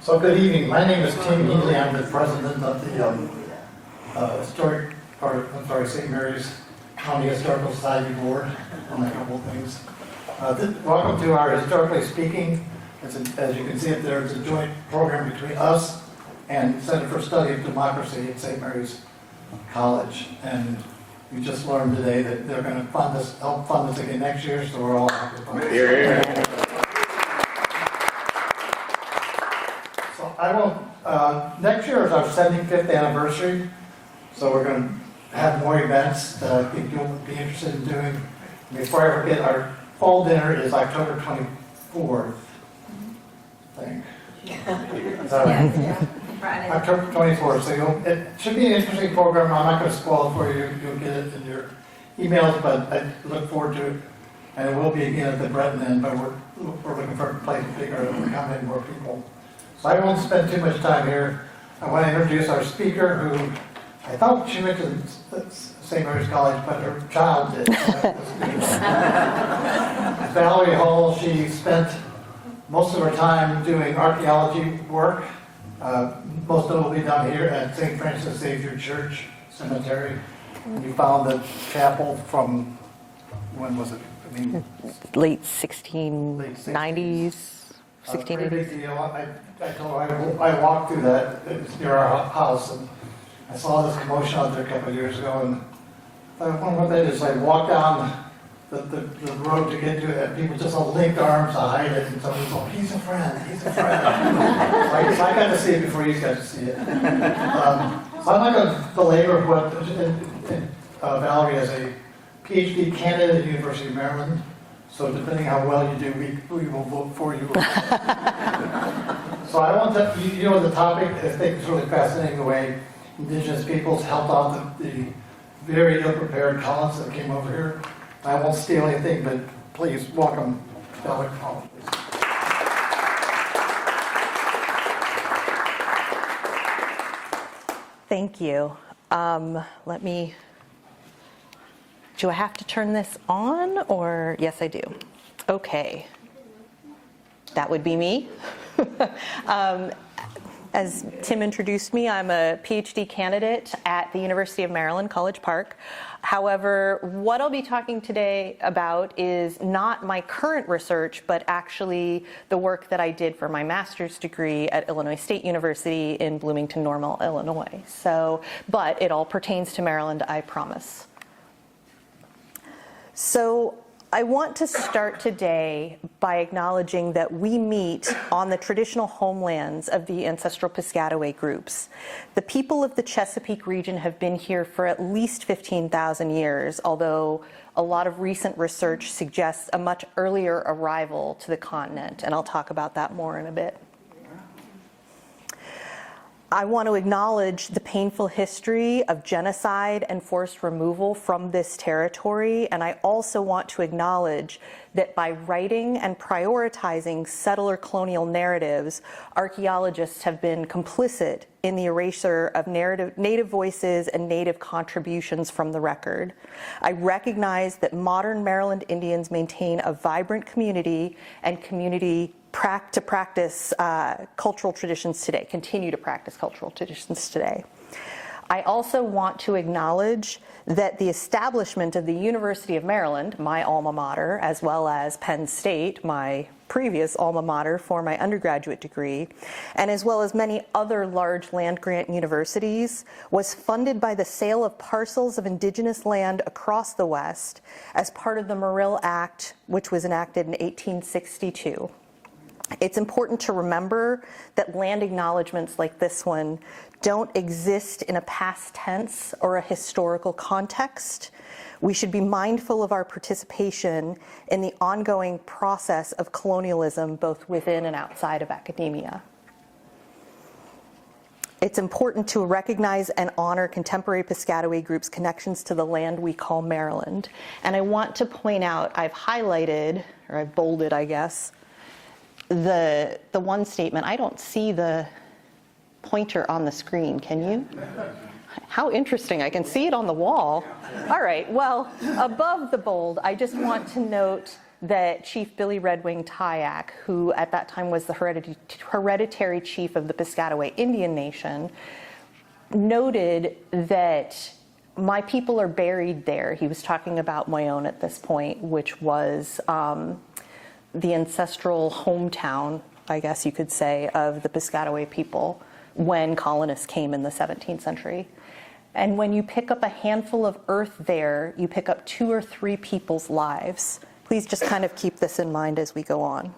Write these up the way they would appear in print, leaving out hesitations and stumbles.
So good evening. My name is Tim Healy. I'm the president of the St. Mary's County Historical Society Board on a couple of things. Welcome to our Historically Speaking. As you can see, there's a joint program between us and Center for Study of Democracy at St. Mary's College. And we just learned today that they're going to help fund this again next year, so we're all happy about it. Here. So I will, next year is our 75th anniversary, so we're going to have more events that I think you'll be interested in doing. Before I forget, our fall dinner is October 24th, I think. Is that right? Yeah. Friday. October 24th, so it should be an interesting program. I'm not going to spoil it for you. You'll get it in your emails, but I look forward to it. And it will be again at the Breton Inn, but we're looking for a place bigger to accommodate more people. So I won't spend too much time here. I want to introduce our speaker, who I thought she went to St. Mary's College, but her child did. Valerie Hall. She spent most of her time doing archaeology work. Most of it will be done here at St. Francis Xavier Church Cemetery. You found the chapel from, when was it? I mean, late 1690s. 1680s. Big deal. I told her I walked through that. It was near our house, and I saw this commotion out there a couple of years ago, and I wonder what that is. I walked down the road to get to it, and people just all linked arms to hide it, and somebody goes, he's a friend, he's a friend. So I got to see it before you got to see it. So I'm not going to belabor what Valerie is a PhD candidate at the University of Maryland. So depending how well you do, we will vote for you. So I want to, you know, the topic, I think it's really fascinating the way indigenous peoples helped out the very ill-prepared colonists that came over here. I won't steal anything, but please welcome Valerie Hall. Thank you. Do I have to turn this on, or? Yes, I do. Okay. That would be me. As Tim introduced me, I'm a PhD candidate at the University of Maryland, College Park. However, what I'll be talking today about is not my current research, but actually the work that I did for my master's degree at Illinois State University in Bloomington Normal, Illinois. But it all pertains to Maryland, I promise. So I want to start today by acknowledging that we meet on the traditional homelands of the ancestral Piscataway groups. The people of the Chesapeake region have been here for at least 15,000 years, although a lot of recent research suggests a much earlier arrival to the continent, and I'll talk about that more in a bit. I want to acknowledge the painful history of genocide and forced removal from this territory, and I also want to acknowledge that by writing and prioritizing settler colonial narratives, archaeologists have been complicit in the erasure of Native voices and Native contributions from the record. I recognize that modern Maryland Indians maintain a vibrant community and to practice cultural traditions today, continue to practice cultural traditions today. I also want to acknowledge that the establishment of the University of Maryland, my alma mater, as well as Penn State, my previous alma mater for my undergraduate degree, and as well as many other large land-grant universities, was funded by the sale of parcels of indigenous land across the West as part of the Morrill Act, which was enacted in 1862. It's important to remember that land acknowledgments like this one don't exist in a past tense or a historical context. We should be mindful of our participation in the ongoing process of colonialism, both within and outside of academia. It's important to recognize and honor contemporary Piscataway groups' connections to the land we call Maryland. And I want to point out, I've highlighted, or I've bolded, I guess, the one statement. I don't see the pointer on the screen, can you? How interesting, I can see it on the wall. All right, well, above the bold, I just want to note that Chief Billy Redwing Tyack, who at that time was the hereditary chief of the Piscataway Indian Nation, noted that my people are buried there. He was talking about Moyon at this point, which was the ancestral hometown, I guess you could say, of the Piscataway people when colonists came in the 17th century. And when you pick up a handful of earth there, you pick up 2 or 3 people's lives. Please just kind of keep this in mind as we go on.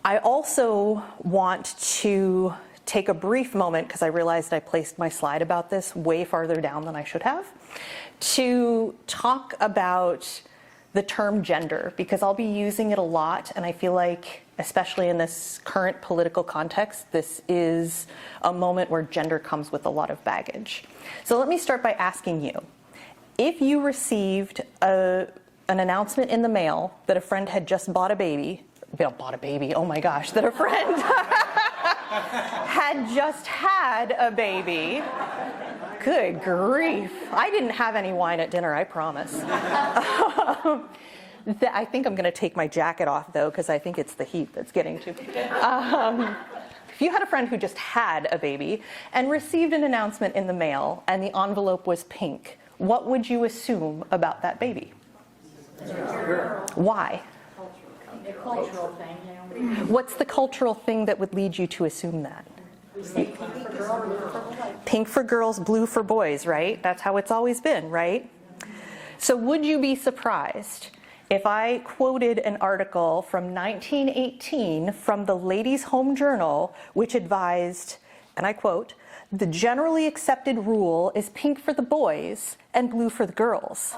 I also want to take a brief moment, because I realized I placed my slide about this way farther down than I should have, to talk about the term gender, because I'll be using it a lot, and I feel like, especially in this current political context, this is a moment where gender comes with a lot of baggage. So let me start by asking you, if you received an announcement in the mail that a friend had just bought a baby, oh my gosh, that a friend had just had a baby, good grief. I didn't have any wine at dinner, I promise. I think I'm going to take my jacket off, though, because I think it's the heat that's getting to me. If you had a friend who just had a baby and received an announcement in the mail and the envelope was pink, what would you assume about that baby? Why? The cultural thing. What's the cultural thing that would lead you to assume that? Pink for girls, blue for boys, right? That's how it's always been, right? So would you be surprised if I quoted an article from 1918 from the Ladies' Home Journal, which advised, and I quote, "The generally accepted rule is pink for the boys and blue for the girls.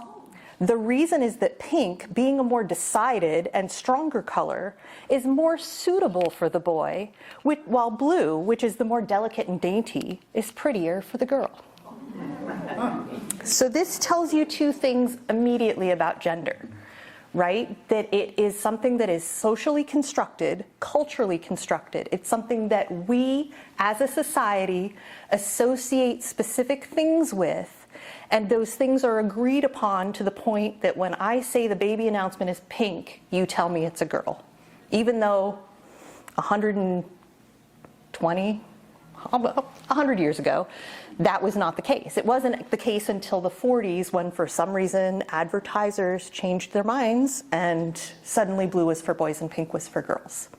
The reason is that pink, being a more decided and stronger color, is more suitable for the boy, while blue, which is the more delicate and dainty, is prettier for the girl." So this tells you 2 things immediately about gender, right? That it is something that is socially constructed, culturally constructed. It's something that we, as a society, associate specific things with. And those things are agreed upon to the point that when I say the baby announcement is pink, you tell me it's a girl. Even though 100 years ago, that was not the case. It wasn't the case until the 40s when, for some reason, advertisers changed their minds and suddenly blue was for boys and pink was for girls.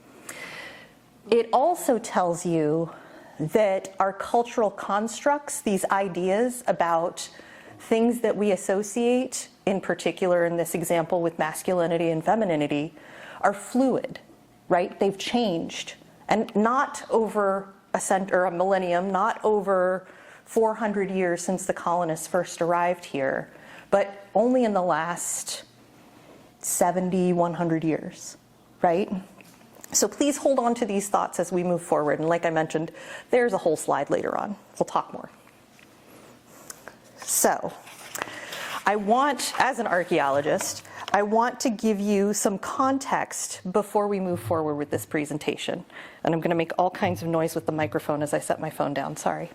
It also tells you that our cultural constructs, these ideas about things that we associate, in particular in this example with masculinity and femininity, are fluid, right? They've changed. And not over a millennium, not over 400 years since the colonists first arrived here, but only in the last 70, 100 years, right? So please hold on to these thoughts as we move forward. And like I mentioned, there's a whole slide later on. We'll talk more. So I want, as an archaeologist, I want to give you some context before we move forward with this presentation. And I'm going to make all kinds of noise with the microphone as I set my phone down, sorry.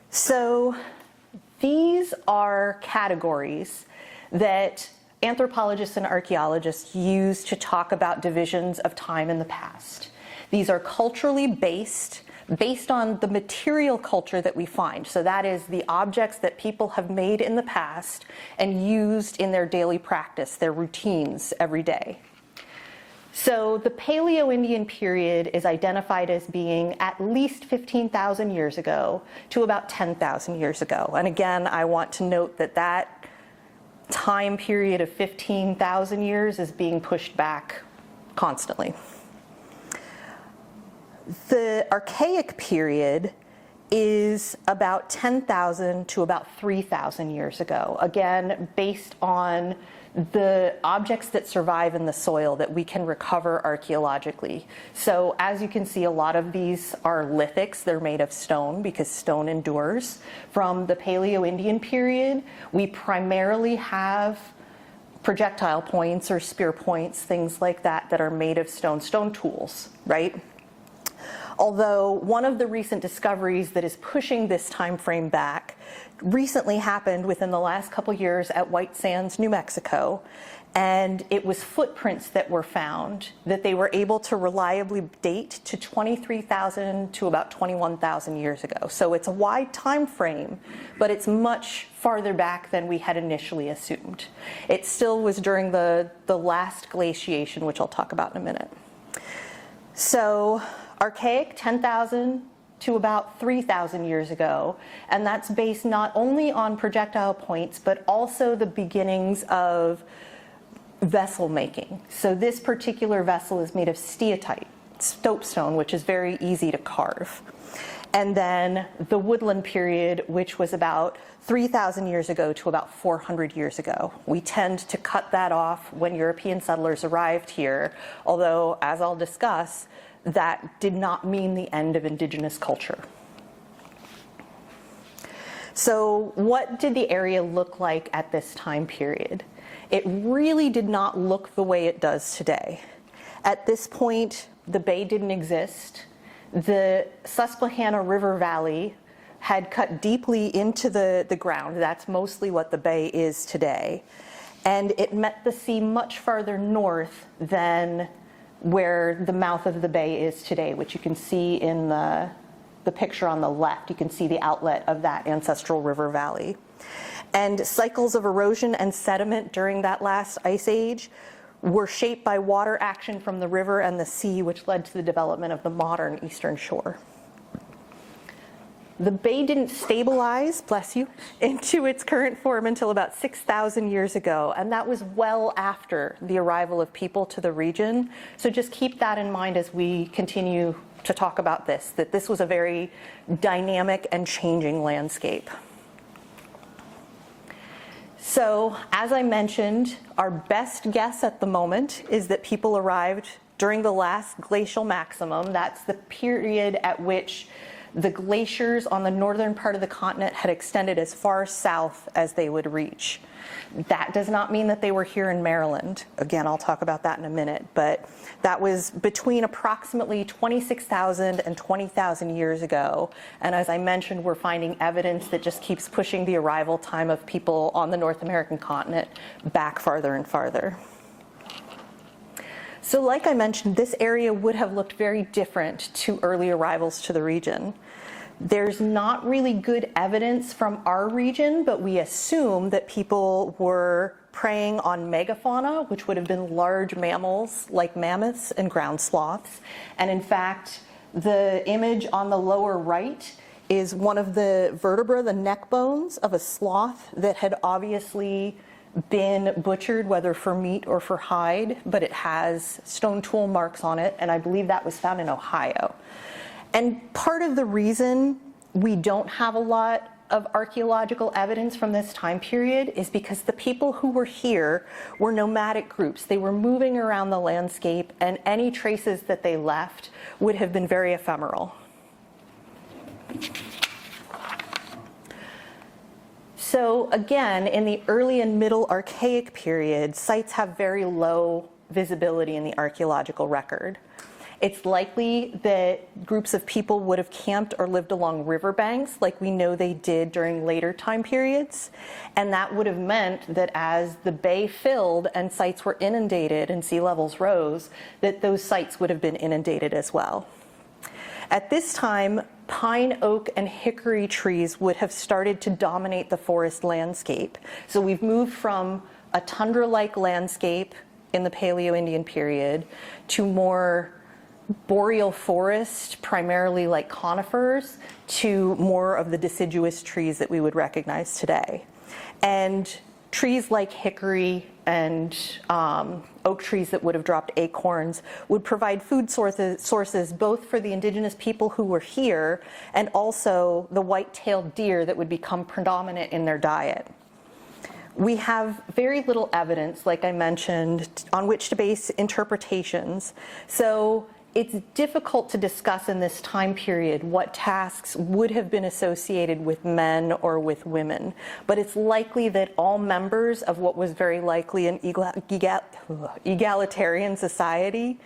So these are categories that anthropologists and archaeologists use to talk about divisions of time in the past. These are culturally based on the material culture that we find. So that is the objects that people have made in the past and used in their daily practice, their routines every day. So the Paleo-Indian period is identified as being at least 15,000 years ago to about 10,000 years ago. And again, I want to note that that time period of 15,000 years is being pushed back constantly. The Archaic period is about 10,000 to about 3,000 years ago, again, based on the objects that survive in the soil that we can recover archaeologically. So as you can see, a lot of these are lithics. They're made of stone because stone endures. From the Paleo-Indian period, we primarily have projectile points or spear points, things like that, that are made of stone tools, right? Although one of the recent discoveries that is pushing this time frame back recently happened within the last couple years at White Sands, New Mexico. And it was footprints that were found that they were able to reliably date to 23,000 to about 21,000 years ago. So it's a wide time frame, but it's much farther back than we had initially assumed. It still was during the last glaciation, which I'll talk about in a minute. So archaic, 10,000 to about 3,000 years ago, and that's based not only on projectile points, but also the beginnings of vessel making. So this particular vessel is made of steatite, soapstone, which is very easy to carve. And then the woodland period, which was about 3,000 years ago to about 400 years ago. We tend to cut that off when European settlers arrived here, although, as I'll discuss, that did not mean the end of indigenous culture. So what did the area look like at this time period? It really did not look the way it does today. At this point, the bay didn't exist. The Susquehanna River Valley had cut deeply into the ground. That's mostly what the bay is today. And it met the sea much farther north than where the mouth of the bay is today, which you can see in the picture on the left. You can see the outlet of that ancestral river valley. And cycles of erosion and sediment during that last ice age were shaped by water action from the river and the sea, which led to the development of the modern eastern shore. The bay didn't stabilize, bless you, into its current form until about 6,000 years ago, and that was well after the arrival of people to the region. So just keep that in mind as we continue to talk about this, that this was a very dynamic and changing landscape. So, as I mentioned, our best guess at the moment is that people arrived during the last glacial maximum. That's the period at which the glaciers on the northern part of the continent had extended as far south as they would reach. That does not mean that they were here in Maryland. Again, I'll talk about that in a minute, but that was between approximately 26,000 and 20,000 years ago. And as I mentioned, we're finding evidence that just keeps pushing the arrival time of people on the North American continent back farther and farther. So like I mentioned, this area would have looked very different to early arrivals to the region. There's not really good evidence from our region, but we assume that people were preying on megafauna, which would have been large mammals like mammoths and ground sloths. And in fact, the image on the lower right is one of the vertebrae, the neck bones of a sloth that had obviously been butchered, whether for meat or for hide, but it has stone tool marks on it, and I believe that was found in Ohio. And part of the reason we don't have a lot of archaeological evidence from this time period is because the people who were here were nomadic groups. They were moving around the landscape, and any traces that they left would have been very ephemeral. So again, in the early and middle archaic period, sites have very low visibility in the archaeological record. It's likely that groups of people would have camped or lived along riverbanks like we know they did during later time periods. And that would have meant that as the bay filled and sites were inundated and sea levels rose, that those sites would have been inundated as well. At this time, pine, oak, and hickory trees would have started to dominate the forest landscape. So we've moved from a tundra-like landscape in the Paleo-Indian period to more boreal forest, primarily like conifers, to more of the deciduous trees that we would recognize today. And trees like hickory and oak trees that would have dropped acorns would provide food sources both for the indigenous people who were here and also the white-tailed deer that would become predominant in their diet. We have very little evidence, like I mentioned, on which to base interpretations. So it's difficult to discuss in this time period what tasks would have been associated with men or with women. But it's likely that all members of what was very likely an egalitarian society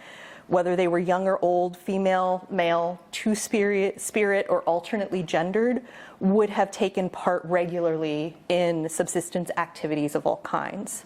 whether they were young or old, female, male, two-spirit, or alternately gendered, would have taken part regularly in subsistence activities of all kinds.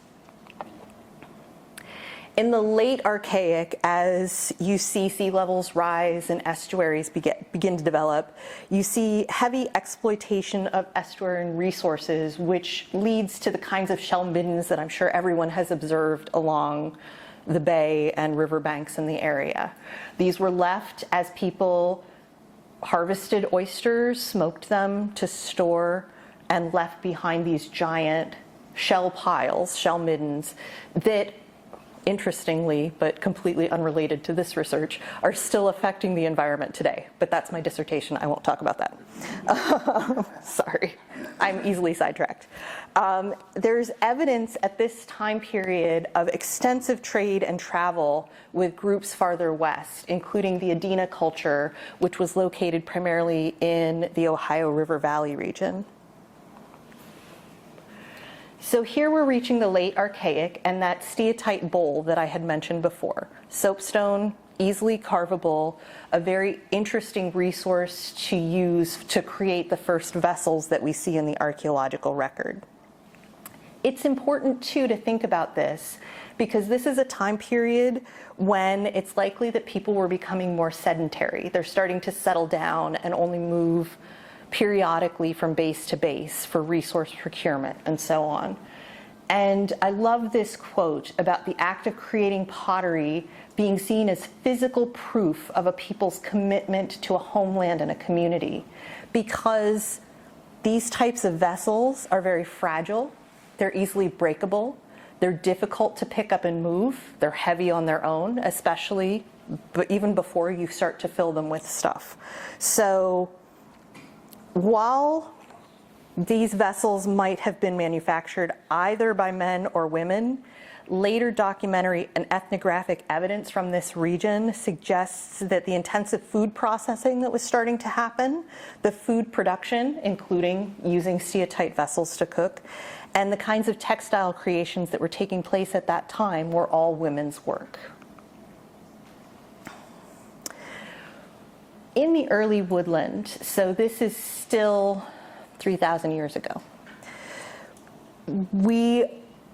In the late Archaic, as you see sea levels rise and estuaries begin to develop, you see heavy exploitation of estuarine resources, which leads to the kinds of shell middens that I'm sure everyone has observed along the bay and riverbanks in the area. These were left as people harvested oysters, smoked them to store, and left behind these giant shell piles, shell middens, that, interestingly, but completely unrelated to this research, are still affecting the environment today. But that's my dissertation. I won't talk about that. Sorry, I'm easily sidetracked. There's evidence at this time period of extensive trade and travel with groups farther west, including the Adena culture, which was located primarily in the Ohio River Valley region. So here we're reaching the late Archaic, and that steatite bowl that I had mentioned before. Soapstone, easily carvable, a very interesting resource to use to create the first vessels that we see in the archaeological record. It's important, too, to think about this, because this is a time period when it's likely that people were becoming more sedentary. They're starting to settle down and only move periodically from base to base for resource procurement and so on. And I love this quote about the act of creating pottery being seen as physical proof of a people's commitment to a homeland and a community, because these types of vessels are very fragile, they're easily breakable, they're difficult to pick up and move, they're heavy on their own, especially, but even before you start to fill them with stuff. So while these vessels might have been manufactured either by men or women, later documentary and ethnographic evidence from this region suggests that the intensive food processing that was starting to happen, the food production, including using steatite vessels to cook, and the kinds of textile creations that were taking place at that time were all women's work. In the early woodland, so this is still 3,000 years ago, we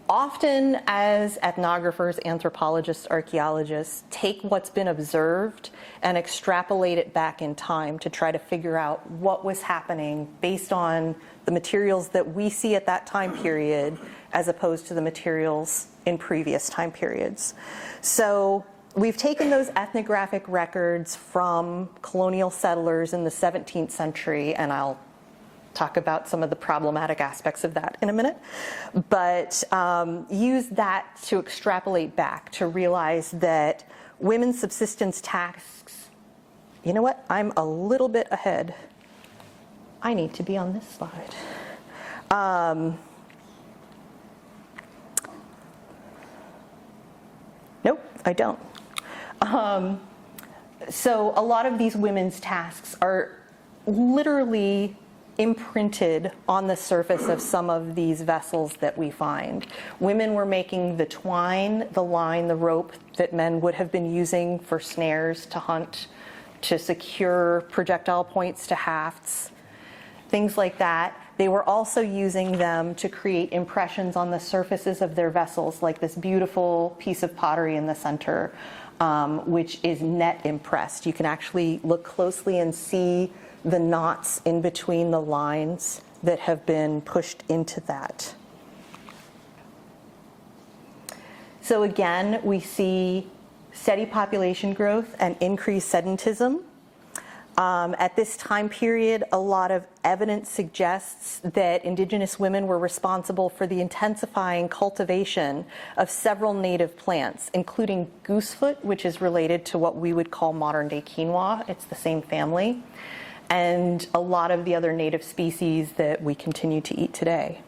often, as ethnographers, anthropologists, archaeologists, take what's been observed and extrapolate it back in time to try to figure out what was happening based on the materials that we see at that time period as opposed to the materials in previous time periods. So we've taken those ethnographic records from colonial settlers in the 17th century, and I'll talk about some of the problematic aspects of that in a minute, but use that to extrapolate back to realize that women's subsistence tasks, you know what, I'm a little bit ahead. I need to be on this slide. Nope, I don't. So a lot of these women's tasks are literally imprinted on the surface of some of these vessels that we find. Women were making the twine, the line, the rope that men would have been using for snares to hunt, to secure projectile points to hafts, things like that. They were also using them to create impressions on the surfaces of their vessels, like this beautiful piece of pottery in the center, which is net impressed. You can actually look closely and see the knots in between the lines that have been pushed into that. So again, we see steady population growth and increased sedentism. At this time period, a lot of evidence suggests that indigenous women were responsible for the intensifying cultivation of several native plants, including goosefoot, which is related to what we would call modern-day quinoa. It's the same family, and a lot of the other native species that we continue to eat today.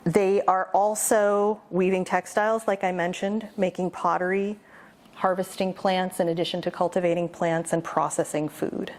They are also weaving textiles, like I mentioned, making pottery, harvesting plants in addition to cultivating plants, and processing food.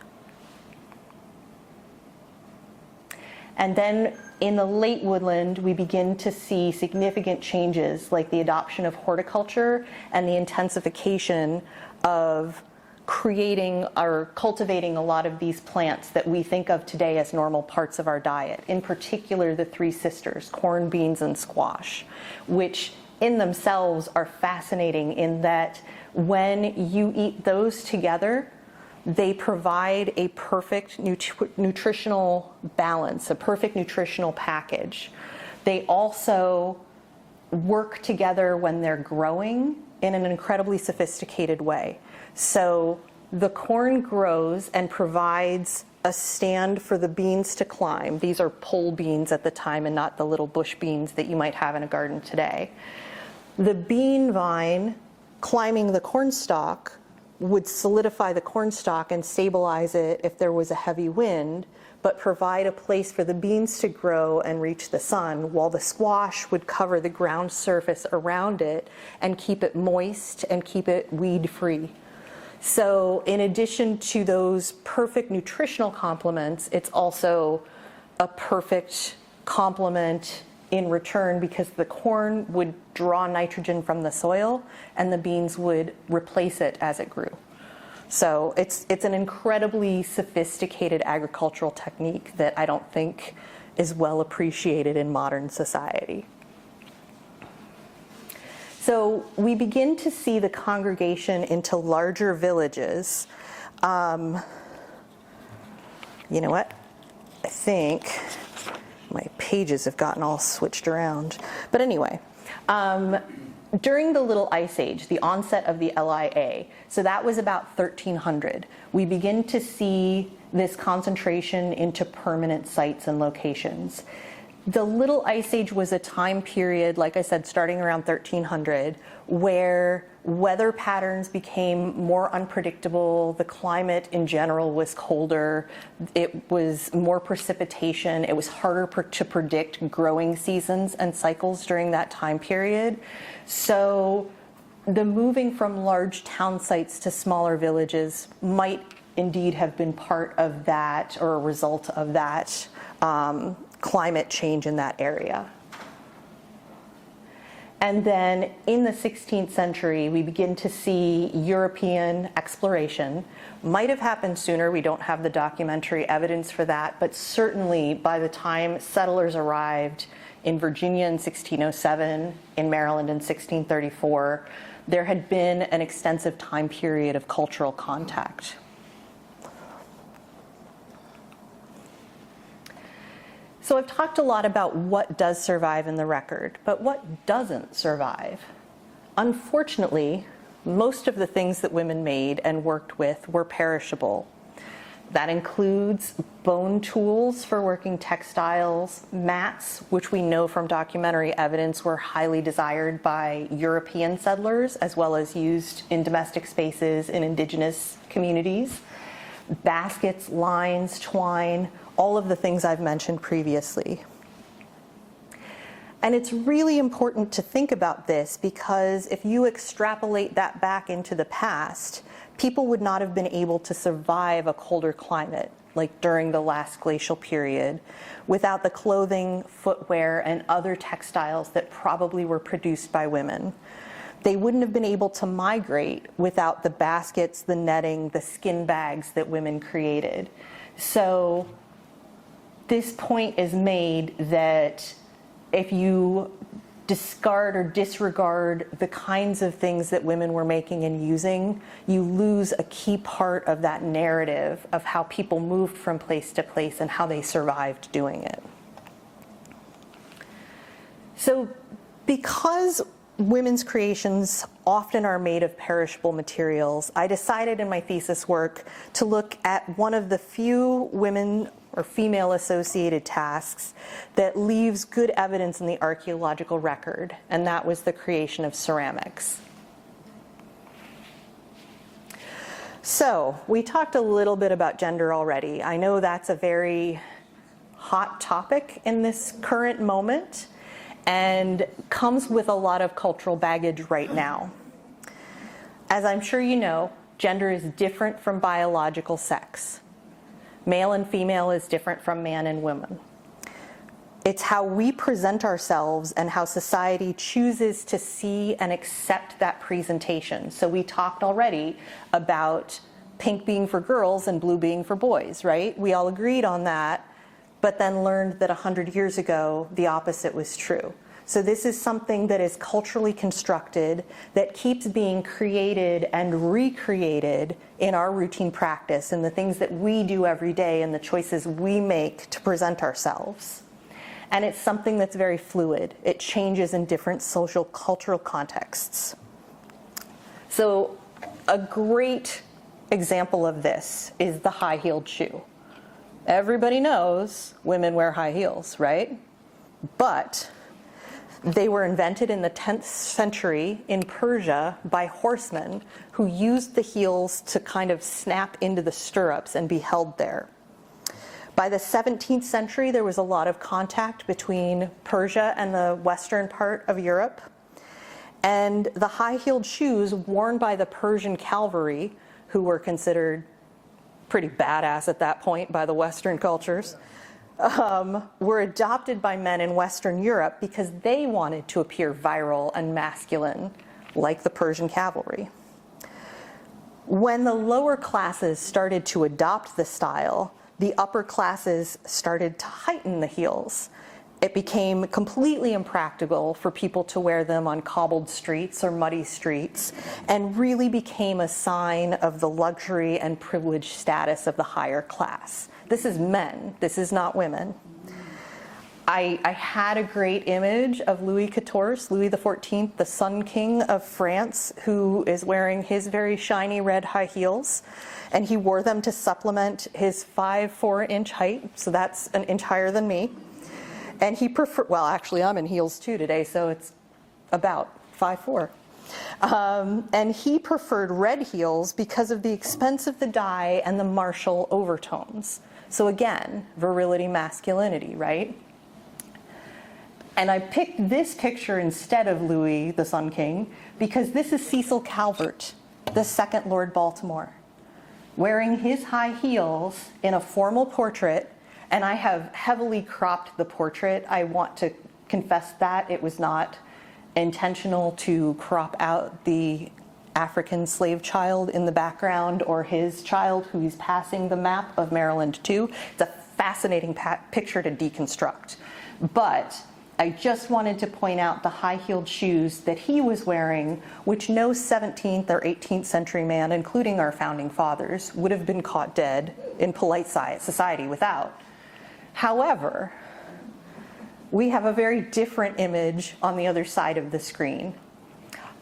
And then in the late woodland, we begin to see significant changes like the adoption of horticulture and the intensification of creating or cultivating a lot of these plants that we think of today as normal parts of our diet, in particular the three sisters, corn, beans, and squash, which in themselves are fascinating in that when you eat those together, they provide a perfect nutritional balance, a perfect nutritional package. They also work together when they're growing in an incredibly sophisticated way. So the corn grows and provides a stand for the beans to climb. These are pole beans at the time and not the little bush beans that you might have in a garden today. The bean vine climbing the corn stalk would solidify the corn stalk and stabilize it if there was a heavy wind, but provide a place for the beans to grow and reach the sun, while the squash would cover the ground surface around it and keep it moist and keep it weed-free. So in addition to those perfect nutritional complements, it's also a perfect complement in return because the corn would draw nitrogen from the soil and the beans would replace it as it grew. So it's an incredibly sophisticated agricultural technique that I don't think is well appreciated in modern society. So we begin to see the congregation into larger villages. You know what? I think my pages have gotten all switched around. But anyway, during the Little Ice Age, the onset of the LIA, so that was about 1300, we begin to see this concentration into permanent sites and locations. The Little Ice Age was a time period, like I said, starting around 1300, where weather patterns became more unpredictable. The climate in general was colder. It was more precipitation. It was harder to predict growing seasons and cycles during that time period. So the moving from large town sites to smaller villages might indeed have been part of that, or a result of that climate change in that area. And then in the 16th century, we begin to see European exploration. Might have happened sooner, we don't have the documentary evidence for that, but certainly by the time settlers arrived in Virginia in 1607, in Maryland in 1634, there had been an extensive time period of cultural contact. So I've talked a lot about what does survive in the record, but what doesn't survive? Unfortunately, most of the things that women made and worked with were perishable. That includes bone tools for working textiles, mats, which we know from documentary evidence were highly desired by European settlers, as well as used in domestic spaces in indigenous communities, baskets, lines, twine, all of the things I've mentioned previously. And it's really important to think about this because if you extrapolate that back into the past, people would not have been able to survive a colder climate, like during the last glacial period, without the clothing, footwear, and other textiles that probably were produced by women. They wouldn't have been able to migrate without the baskets, the netting, the skin bags that women created. So this point is made that if you discard or disregard the kinds of things that women were making and using, you lose a key part of that narrative of how people moved from place to place and how they survived doing it. So because women's creations often are made of perishable materials, I decided in my thesis work to look at one of the few women or female-associated tasks that leaves good evidence in the archeological record, and that was the creation of ceramics. So, we talked a little bit about gender already. I know that's a very hot topic in this current moment, and comes with a lot of cultural baggage right now. As I'm sure you know, gender is different from biological sex. Male and female is different from man and woman. It's how we present ourselves and how society chooses to see and accept that presentation. So we talked already about pink being for girls and blue being for boys, right? We all agreed on that, but then learned that 100 years ago, the opposite was true. So this is something that is culturally constructed, that keeps being created and recreated in our routine practice and the things that we do every day and the choices we make to present ourselves. And it's something that's very fluid. It changes in different social, cultural contexts. So a great example of this is the high-heeled shoe. Everybody knows women wear high heels, right? But they were invented in the 10th century in Persia by horsemen who used the heels to kind of snap into the stirrups and be held there. By the 17th century, there was a lot of contact between Persia and the western part of Europe. And the high-heeled shoes worn by the Persian cavalry, who were considered pretty badass at that point by the Western cultures, were adopted by men in Western Europe because they wanted to appear virile and masculine, like the Persian cavalry. When the lower classes started to adopt the style, the upper classes started to heighten the heels. It became completely impractical for people to wear them on cobbled streets or muddy streets, and really became a sign of the luxury and privileged status of the higher class. This is men, this is not women. I had a great image of Louis XIV, Louis XIV, the Sun King of France, who is wearing his very shiny red high heels. And he wore them to supplement his 5'4" height, so that's an inch higher than me. And he preferred, well, actually I'm in heels too today, so it's about 5'4". And he preferred red heels because of the expense of the dye and the martial overtones. So again, virility, masculinity, right? And I picked this picture instead of Louis, the Sun King, because this is Cecil Calvert, the second Lord Baltimore, wearing his high heels in a formal portrait. And I have heavily cropped the portrait. I want to confess that it was not intentional to crop out the African slave child in the background or his child who he's passing the map of Maryland to. It's a fascinating picture to deconstruct. But I just wanted to point out the high-heeled shoes that he was wearing, which no 17th or 18th century man, including our founding fathers, would have been caught dead in polite society without. However, we have a very different image on the other side of the screen.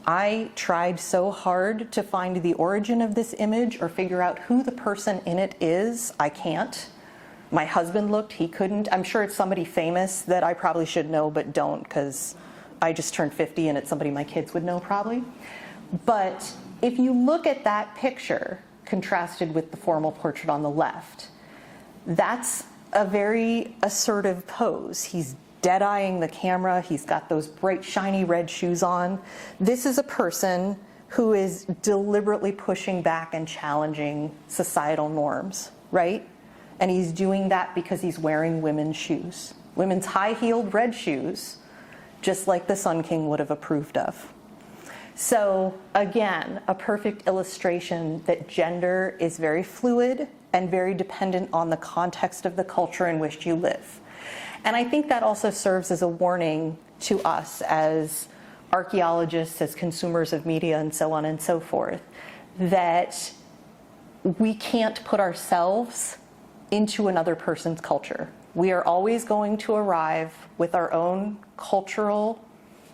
I tried so hard to find the origin of this image or figure out who the person in it is. I can't. My husband looked, he couldn't. I'm sure it's somebody famous that I probably should know but don't, because I just turned 50 and it's somebody my kids would know probably. But if you look at that picture contrasted with the formal portrait on the left, that's a very assertive pose. He's dead-eyeing the camera. He's got those bright, shiny red shoes on. This is a person who is deliberately pushing back and challenging societal norms, right? And he's doing that because he's wearing women's shoes, women's high-heeled red shoes, just like the Sun King would have approved of. So again, a perfect illustration that gender is very fluid and very dependent on the context of the culture in which you live. And I think that also serves as a warning to us as archaeologists, as consumers of media, and so on and so forth, that we can't put ourselves into another person's culture. We are always going to arrive with our own cultural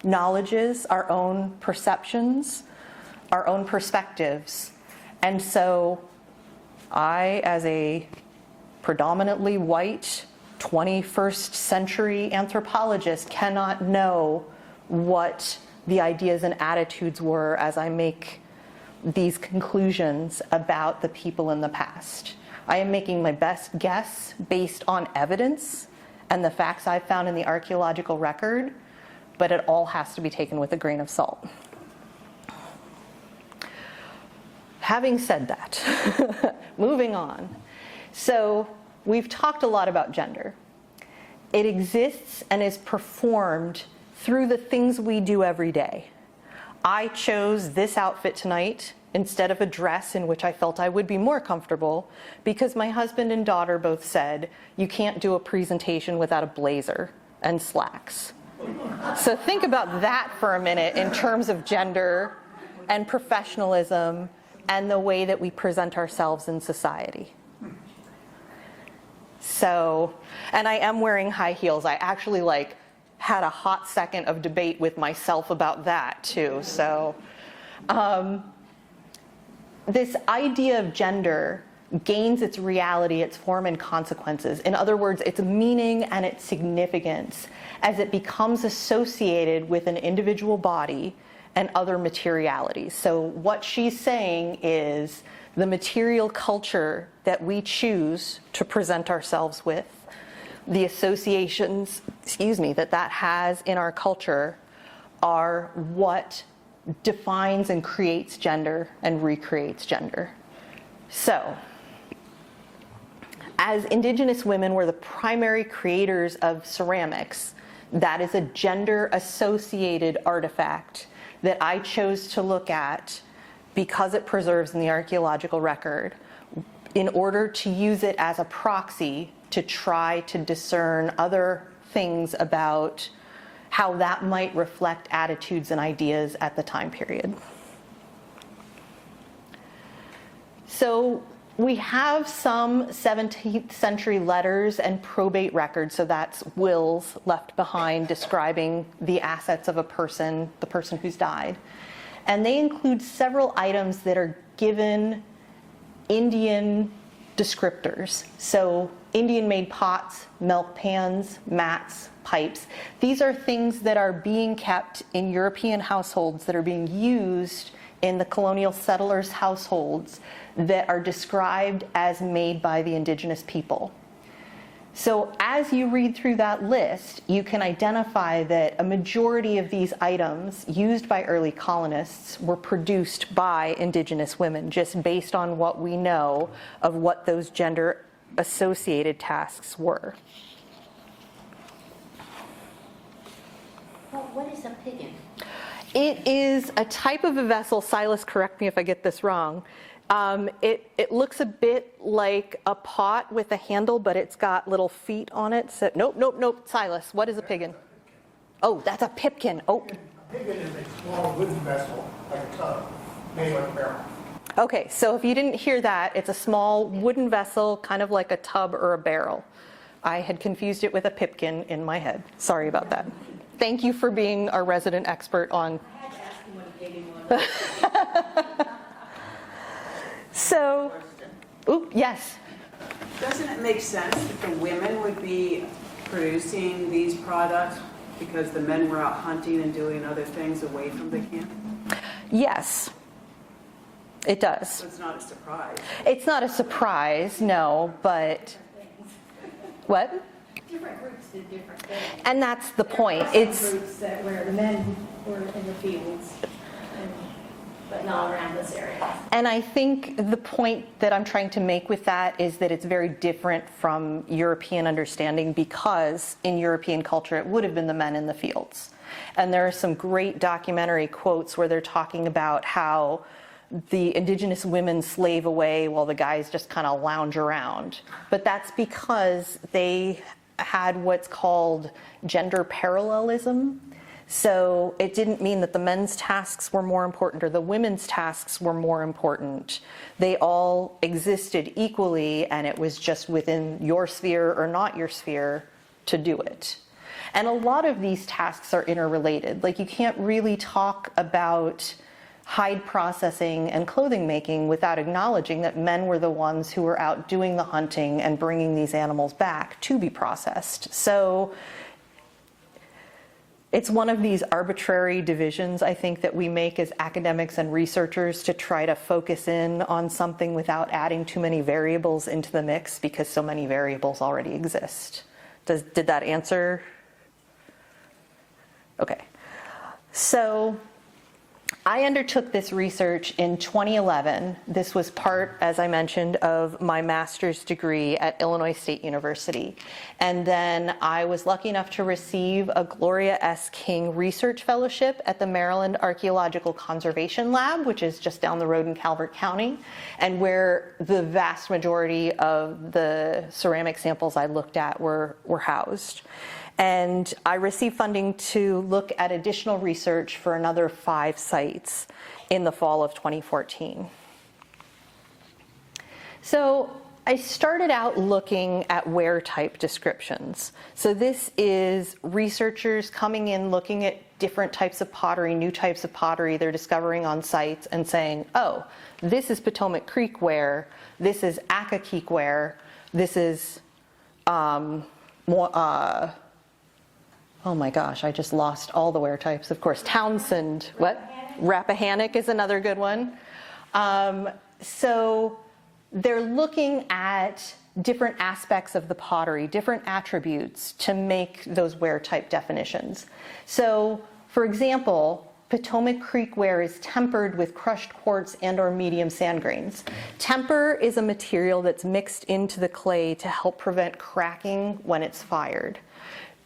knowledges, our own perceptions, our own perspectives. And so I, as a predominantly white 21st century anthropologist, cannot know what the ideas and attitudes were as I make these conclusions about the people in the past. I am making my best guess based on evidence and the facts I've found in the archaeological record, but it all has to be taken with a grain of salt. Having said that, moving on. So we've talked a lot about gender. it exists and is performed through the things we do every day. I chose this outfit tonight instead of a dress in which I felt I would be more comfortable because my husband and daughter both said, you can't do a presentation without a blazer and slacks. So think about that for a minute in terms of gender and professionalism and the way that we present ourselves in society. So, and I am wearing high heels. I actually had a hot second of debate with myself about that too. So, this idea of gender gains its reality, its form, and consequences. In other words, its meaning and its significance as it becomes associated with an individual body and other materialities. So what she's saying is the material culture that we choose to present ourselves with, the associations, that has in our culture are what defines and creates gender and recreates gender. So, as Indigenous women were the primary creators of ceramics, that is a gender-associated artifact that I chose to look at because it preserves in the archeological record in order to use it as a proxy to try to discern other things about how that might reflect attitudes and ideas at the time period. So we have some 17th century letters and probate records, so that's wills left behind describing the assets of a person, the person who's died. And they include several items that are given Indian descriptors. So Indian-made pots, milk pans, mats, pipes. These are things that are being kept in European households that are being used in the colonial settlers' households that are described as made by the indigenous people. So as you read through that list, you can identify that a majority of these items used by early colonists were produced by indigenous women, just based on what we know of what those gender-associated tasks were. Well, what is a piggin? It is a type of a vessel. Silas, correct me if I get this wrong. It looks a bit like a pot with a handle, but it's got little feet on it. So, nope. Silas, what is a piggin? Oh, that's a pipkin. Oh. A piggin is a small wooden vessel, like a tub, made like a barrel. Okay, so if you didn't hear that, it's a small wooden vessel, kind of like a tub or a barrel. I had confused it with a pipkin in my head. Sorry about that. Thank you for being our resident expert on. I had to ask him what a piggin was. So, yes. Doesn't it make sense that the women would be producing these products because the men were out hunting and doing other things away from the camp? Yes, it does. So it's not a surprise. It's not a surprise, no, but what? Different groups did different things. And that's the point. There were It's some groups that where the men were in the fields, but not around this area. And I think the point that I'm trying to make with that is that it's very different from European understanding because in European culture it would have been the men in the fields. And there are some great documentary quotes where they're talking about how the indigenous women slave away while the guys just kind of lounge around. But that's because they had what's called gender parallelism. So it didn't mean that the men's tasks were more important or the women's tasks were more important. They all existed equally, and it was just within your sphere or not your sphere to do it. And a lot of these tasks are interrelated. Like, you can't really talk about hide processing and clothing making without acknowledging that men were the ones who were out doing the hunting and bringing these animals back to be processed. So it's one of these arbitrary divisions, I think, that we make as academics and researchers to try to focus in on something without adding too many variables into the mix because so many variables already exist. Did that answer? Okay. So I undertook this research in 2011. This was part, as I mentioned, of my master's degree at Illinois State University. And then I was lucky enough to receive a Gloria S. King Research Fellowship at the Maryland Archeological Conservation Lab, which is just down the road in Calvert County, and where the vast majority of the ceramic samples I looked at were housed. And I received funding to look at additional research for another 5 sites in the fall of 2014. So I started out looking at wear type descriptions. So this is researchers coming in, looking at different types of pottery, new types of pottery they're discovering on sites and saying, oh, this is Potomac Creek ware, this is Accokeek ware, this is oh my gosh, I just lost all the wear types. Of course, Townsend, what? Rappahannock is another good one. So they're looking at different aspects of the pottery, different attributes to make those wear type definitions. So, for example, Potomac Creek ware is tempered with crushed quartz and or medium sand grains. Temper is a material that's mixed into the clay to help prevent cracking when it's fired.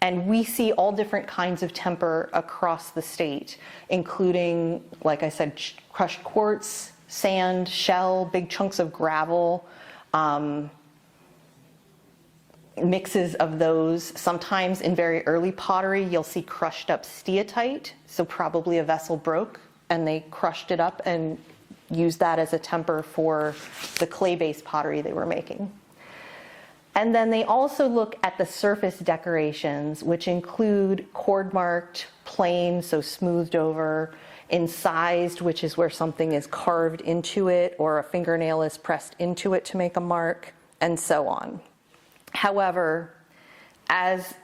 And we see all different kinds of temper across the state, including, like I said, crushed quartz, sand, shell, big chunks of gravel, mixes of those. Sometimes in very early pottery, you'll see crushed up steatite, so probably a vessel broke and they crushed it up and used that as a temper for the clay-based pottery they were making. And then they also look at the surface decorations, which include cord-marked, plain, so smoothed over, incised, which is where something is carved into it, or a fingernail is pressed into it to make a mark, and so on. However, as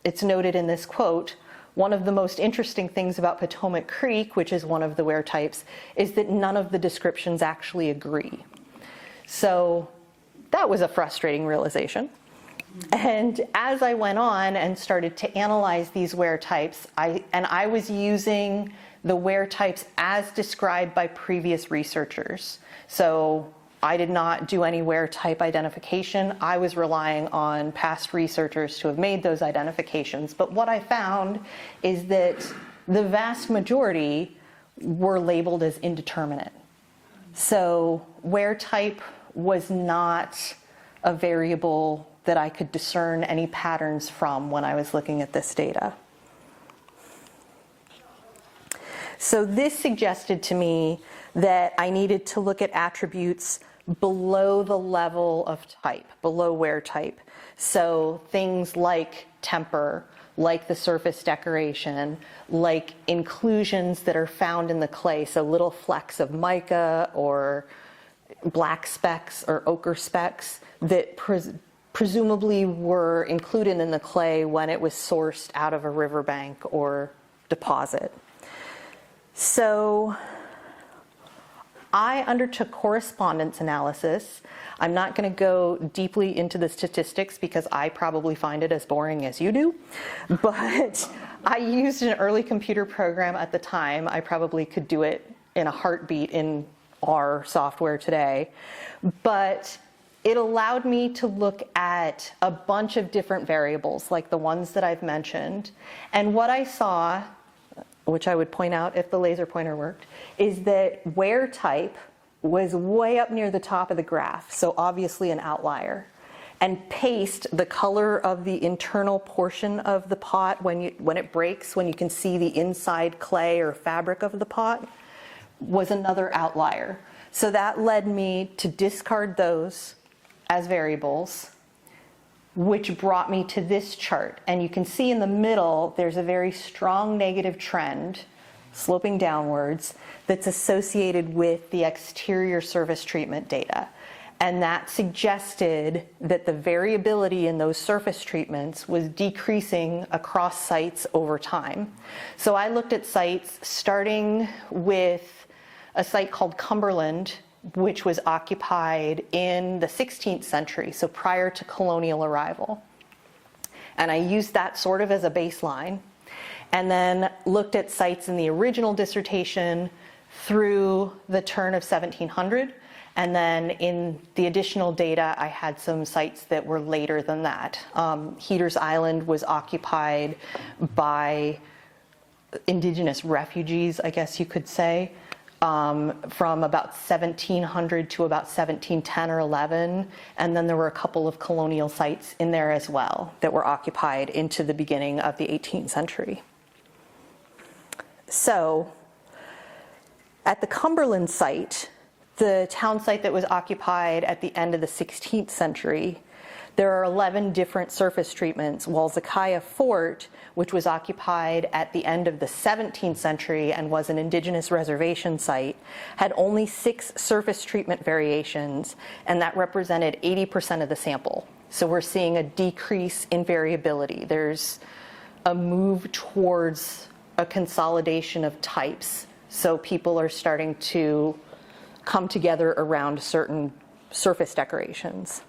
it's noted in this quote, one of the most interesting things about Potomac Creek, which is one of the wear types, is that none of the descriptions actually agree. So that was a frustrating realization. And as I went on and started to analyze these wear types, I was using the wear types as described by previous researchers. So I did not do any wear type identification. I was relying on past researchers to have made those identifications. But what I found is that the vast majority were labeled as indeterminate. So wear type was not a variable that I could discern any patterns from when I was looking at this data. So this suggested to me that I needed to look at attributes below the level of type, below wear type. So things like temper, like the surface decoration, like inclusions that are found in the clay, so little flecks of mica or black specks or ochre specks that presumably were included in the clay when it was sourced out of a riverbank or deposit. So I undertook correspondence analysis. I'm not going to go deeply into the statistics because I probably find it as boring as you do, but I used an early computer program at the time. I probably could do it in a heartbeat in our software today, but it allowed me to look at a bunch of different variables like the ones that I've mentioned. And what I saw, which I would point out if the laser pointer worked, is that wear type was way up near the top of the graph, so obviously an outlier. And paste, the color of the internal portion of the pot when it breaks, when you can see the inside clay or fabric of the pot, was another outlier. So that led me to discard those as variables, which brought me to this chart. And you can see in the middle, there's a very strong negative trend, sloping downwards, that's associated with the exterior surface treatment data. And that suggested that the variability in those surface treatments was decreasing across sites over time. So I looked at sites starting with a site called Cumberland, which was occupied in the 16th century, so prior to colonial arrival. And I used that sort of as a baseline. and then looked at sites in the original dissertation through the turn of 1700. And then in the additional data, I had some sites that were later than that. Heater's Island was occupied by indigenous refugees, I guess you could say, from about 1700 to about 1710 or 11. And then there were a couple of colonial sites in there as well that were occupied into the beginning of the 18th century. So at the Cumberland site, the town site that was occupied at the end of the 16th century, there are 11 different surface treatments, while Zakaya Fort, which was occupied at the end of the 17th century and was an indigenous reservation site, had only 6 surface treatment variations, and that represented 80% of the sample. So we're seeing a decrease in variability. There's a move towards a consolidation of types. So people are starting to come together around certain surface decorations.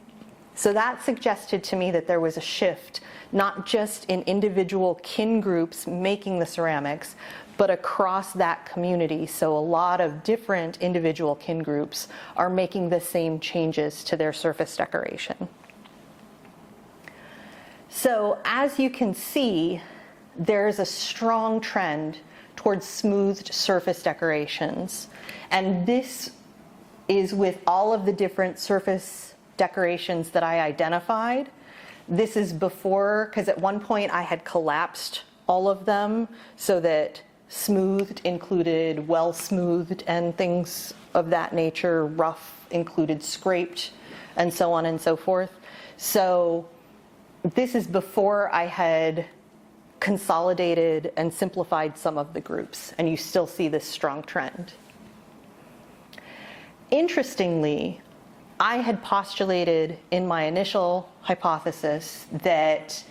So that suggested to me that there was a shift, not just in individual kin groups making the ceramics, but across that community. So a lot of different individual kin groups are making the same changes to their surface decoration. So as you can see, there's a strong trend towards smoothed surface decorations. And this is with all of the different surface decorations that I identified. This is before, because at one point I had collapsed all of them so that smoothed included well smoothed and things of that nature, rough included scraped, and so on and so forth. So this is before I had consolidated and simplified some of the groups, and you still see this strong trend. Interestingly, I had postulated in my initial hypothesis that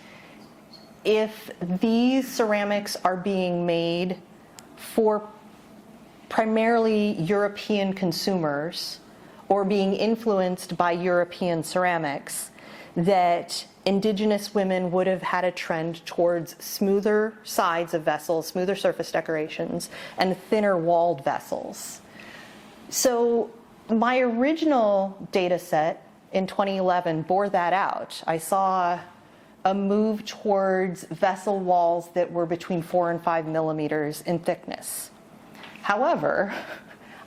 if these ceramics are being made for primarily European consumers or being influenced by European ceramics, that indigenous women would have had a trend towards smoother sides of vessels, smoother surface decorations, and thinner walled vessels. So my original data set in 2011 bore that out. I saw a move towards vessel walls that were between 4 and 5 millimeters in thickness. However,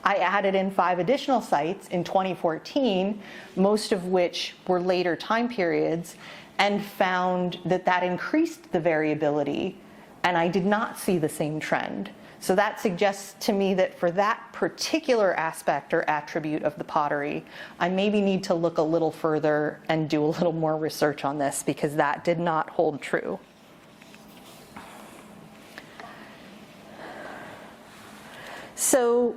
I added in 5 additional sites in 2014, most of which were later time periods, and found that that increased the variability, and I did not see the same trend. So that suggests to me that for that particular aspect or attribute of the pottery, I maybe need to look a little further and do a little more research on this, because that did not hold true. So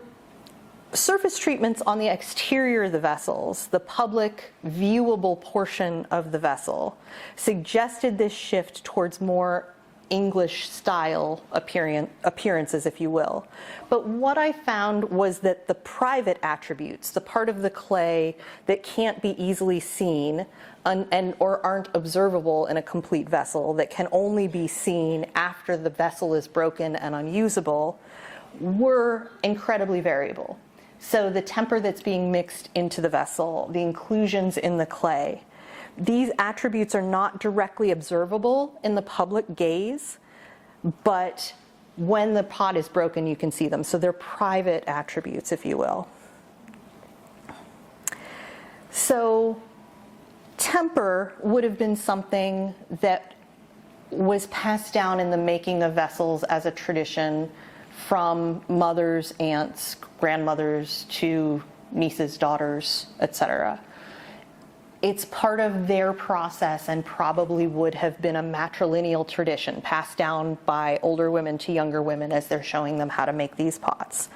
surface treatments on the exterior of the vessels, the public viewable portion of the vessel, suggested this shift towards more English style appearances, if you will. But what I found was that the private attributes, the part of the clay that can't be easily seen or aren't observable in a complete vessel, that can only be seen after the vessel is broken and unusable, were incredibly variable. So the temper that's being mixed into the vessel, the inclusions in the clay, these attributes are not directly observable in the public gaze, but when the pot is broken, you can see them. So they're private attributes, if you will. So temper would have been something that was passed down in the making of vessels as a tradition from mothers, aunts, grandmothers to nieces, daughters, etc. It's part of their process and probably would have been a matrilineal tradition passed down by older women to younger women as they're showing them how to make these pots.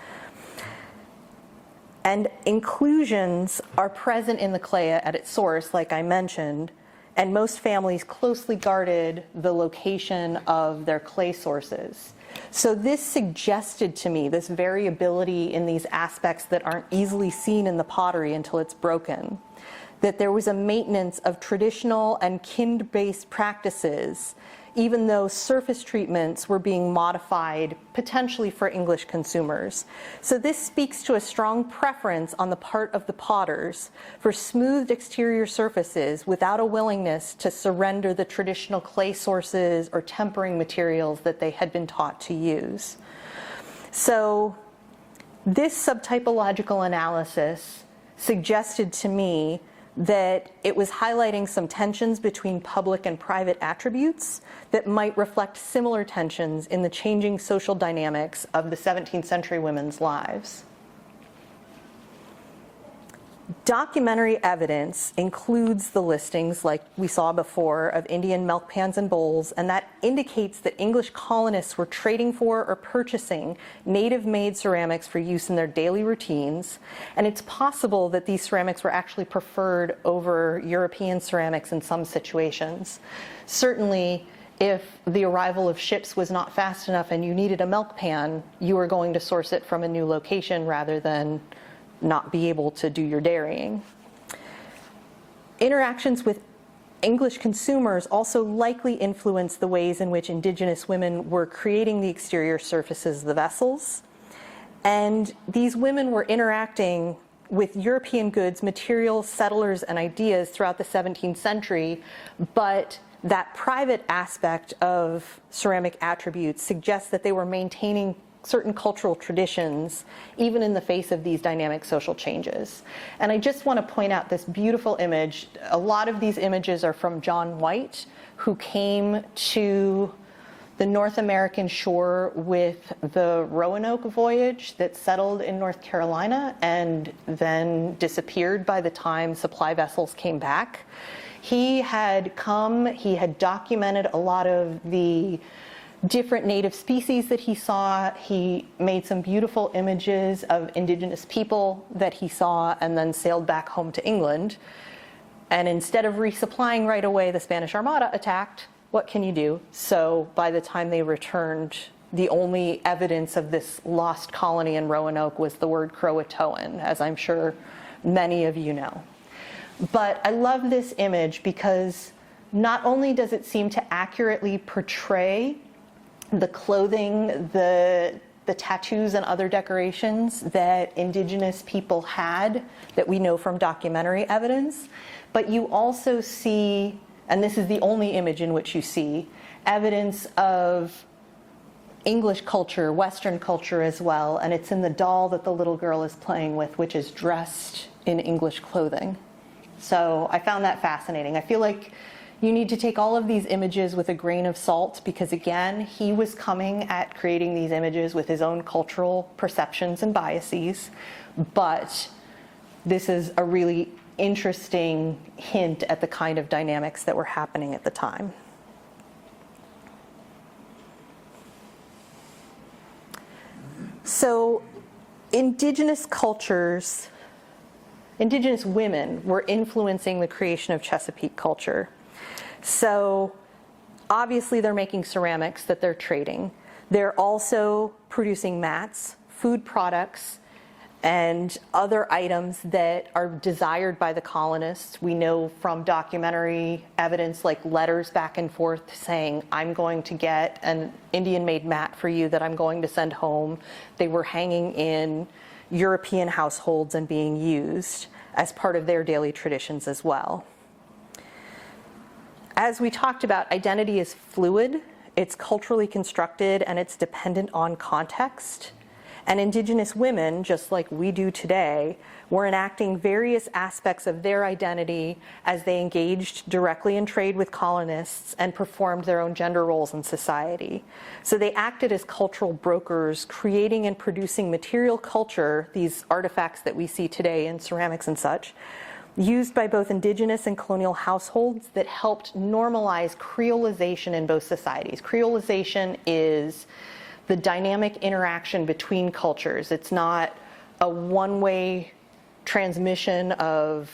And inclusions are present in the clay at its source, like I mentioned, and most families closely guarded the location of their clay sources. So this suggested to me this variability in these aspects that aren't easily seen in the pottery until it's broken, that there was a maintenance of traditional and kin-based practices even though surface treatments were being modified potentially for English consumers. So this speaks to a strong preference on the part of the potters for smoothed exterior surfaces without a willingness to surrender the traditional clay sources or tempering materials that they had been taught to use. So this subtypological analysis suggested to me that it was highlighting some tensions between public and private attributes that might reflect similar tensions in the changing social dynamics of the 17th century women's lives. Documentary evidence includes the listings, like we saw before, of Indian milk pans and bowls, and that indicates that English colonists were trading for or purchasing native-made ceramics for use in their daily routines, and it's possible that these ceramics were actually preferred over European ceramics in some situations. Certainly, if the arrival of ships was not fast enough and you needed a milk pan, you were going to source it from a new location rather than not be able to do your dairying. Interactions with English consumers also likely influenced the ways in which indigenous women were creating the exterior surfaces of the vessels. And these women were interacting with European goods, materials, settlers, and ideas throughout the 17th century, but that private aspect of ceramic attributes suggests that they were maintaining certain cultural traditions, even in the face of these dynamic social changes. And I just want to point out this beautiful image. A lot of these images are from John White, who came to the North American shore with the Roanoke voyage that settled in North Carolina and then disappeared by the time supply vessels came back. He had come, he had documented a lot of the different native species that he saw. He made some beautiful images of indigenous people that he saw and then sailed back home to England. And instead of resupplying right away, the Spanish Armada attacked. What can you do? So by the time they returned, the only evidence of this lost colony in Roanoke was the word Croatoan, as I'm sure many of you know. But I love this image because not only does it seem to accurately portray the clothing, the tattoos and other decorations that indigenous people had that we know from documentary evidence, but you also see, and this is the only image in which you see, evidence of English culture, Western culture as well, and it's in the doll that the little girl is playing with, which is dressed in English clothing. So I found that fascinating. I feel like you need to take all of these images with a grain of salt because, again, he was coming at creating these images with his own cultural perceptions and biases, but this is a really interesting hint at the kind of dynamics that were happening at the time. So, indigenous cultures, indigenous women were influencing the creation of Chesapeake culture. So obviously they're making ceramics that they're trading. They're also producing mats, food products, and other items that are desired by the colonists. We know from documentary evidence like letters back and forth saying, I'm going to get an Indian-made mat for you that I'm going to send home. They were hanging in European households and being used as part of their daily traditions as well. As we talked about, identity is fluid, it's culturally constructed, and it's dependent on context. And indigenous women, just like we do today, were enacting various aspects of their identity as they engaged directly in trade with colonists and performed their own gender roles in society. So they acted as cultural brokers, creating and producing material culture, these artifacts that we see today in ceramics and such, used by both indigenous and colonial households that helped normalize creolization in both societies. Creolization is the dynamic interaction between cultures. It's not a one-way transmission of,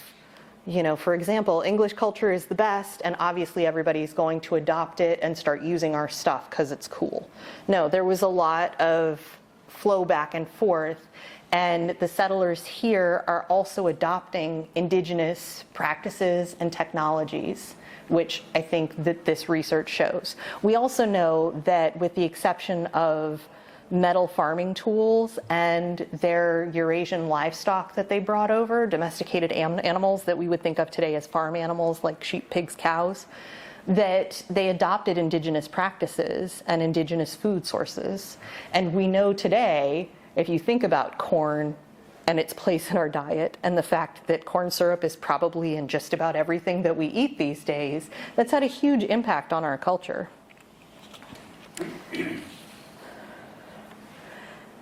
for example, English culture is the best and obviously everybody's going to adopt it and start using our stuff because it's cool. No, there was a lot of flow back and forth. And the settlers here are also adopting indigenous practices and technologies which I think that this research shows. We also know that with the exception of metal farming tools and their Eurasian livestock that they brought over, domesticated animals that we would think of today as farm animals like sheep, pigs, cows, that they adopted indigenous practices and indigenous food sources. And we know today, if you think about corn and its place in our diet, and the fact that corn syrup is probably in just about everything that we eat these days, that's had a huge impact on our culture.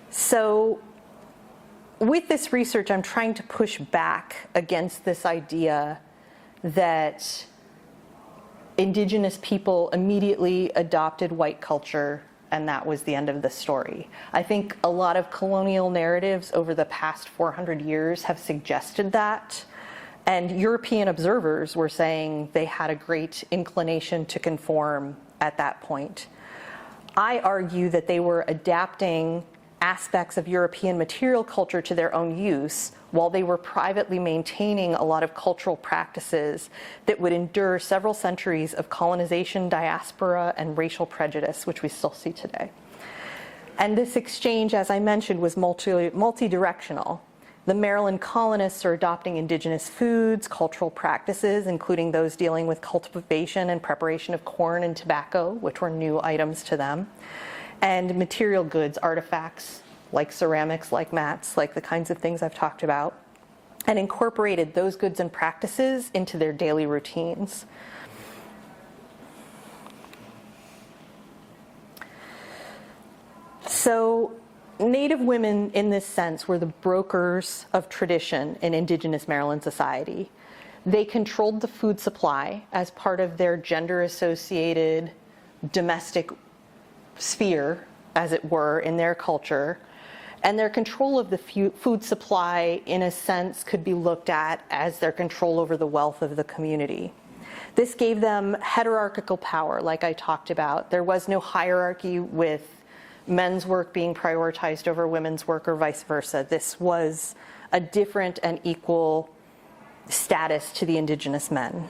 So with this research, I'm trying to push back against this idea that indigenous people immediately adopted white culture and that was the end of the story. I think a lot of colonial narratives over the past 400 years have suggested that, and European observers were saying they had a great inclination to conform at that point. I argue that they were adapting aspects of European material culture to their own use while they were privately maintaining a lot of cultural practices that would endure several centuries of colonization, diaspora, and racial prejudice, which we still see today. And this exchange, as I mentioned, was multi-directional. The Maryland colonists are adopting indigenous foods, cultural practices, including those dealing with cultivation and preparation of corn and tobacco, which were new items to them, and material goods, artifacts, like ceramics, like mats, like the kinds of things I've talked about, and incorporated those goods and practices into their daily routines. So Native women, in this sense, were the brokers of tradition in indigenous Maryland society. They controlled the food supply as part of their gender-associated domestic sphere, as it were, in their culture. And their control of the food supply, in a sense, could be looked at as their control over the wealth of the community. This gave them hierarchical power, like I talked about. There was no hierarchy with men's work being prioritized over women's work or vice versa. This was a different and equal status to the indigenous men.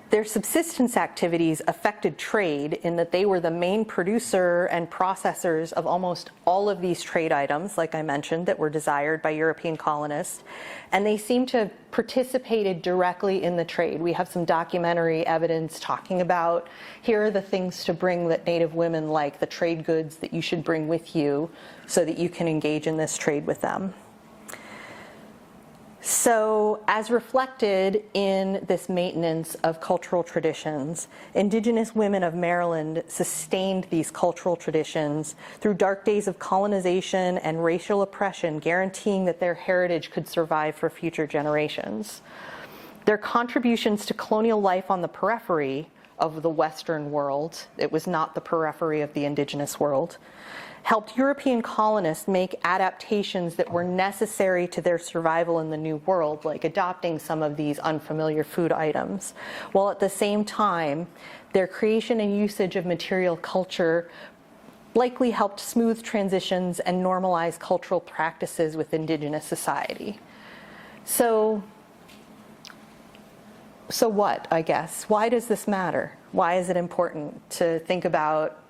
Their subsistence activities affected trade in that they were the main producer and processors of almost all of these trade items, like I mentioned, that were desired by European colonists. And they seem to have participated directly in the trade. We have some documentary evidence talking about, here are the things to bring that Native women like, the trade goods that you should bring with you so that you can engage in this trade with them. So, as reflected in this maintenance of cultural traditions, indigenous women of Maryland sustained these cultural traditions through dark days of colonization and racial oppression, guaranteeing that their heritage could survive for future generations. Their contributions to colonial life on the periphery of the Western world, it was not the periphery of the indigenous world, helped European colonists make adaptations that were necessary to their survival in the New World, like adopting some of these unfamiliar food items, while at the same time, their creation and usage of material culture likely helped smooth transitions and normalize cultural practices with indigenous society. So what, I guess? Why does this matter? Why is it important to think about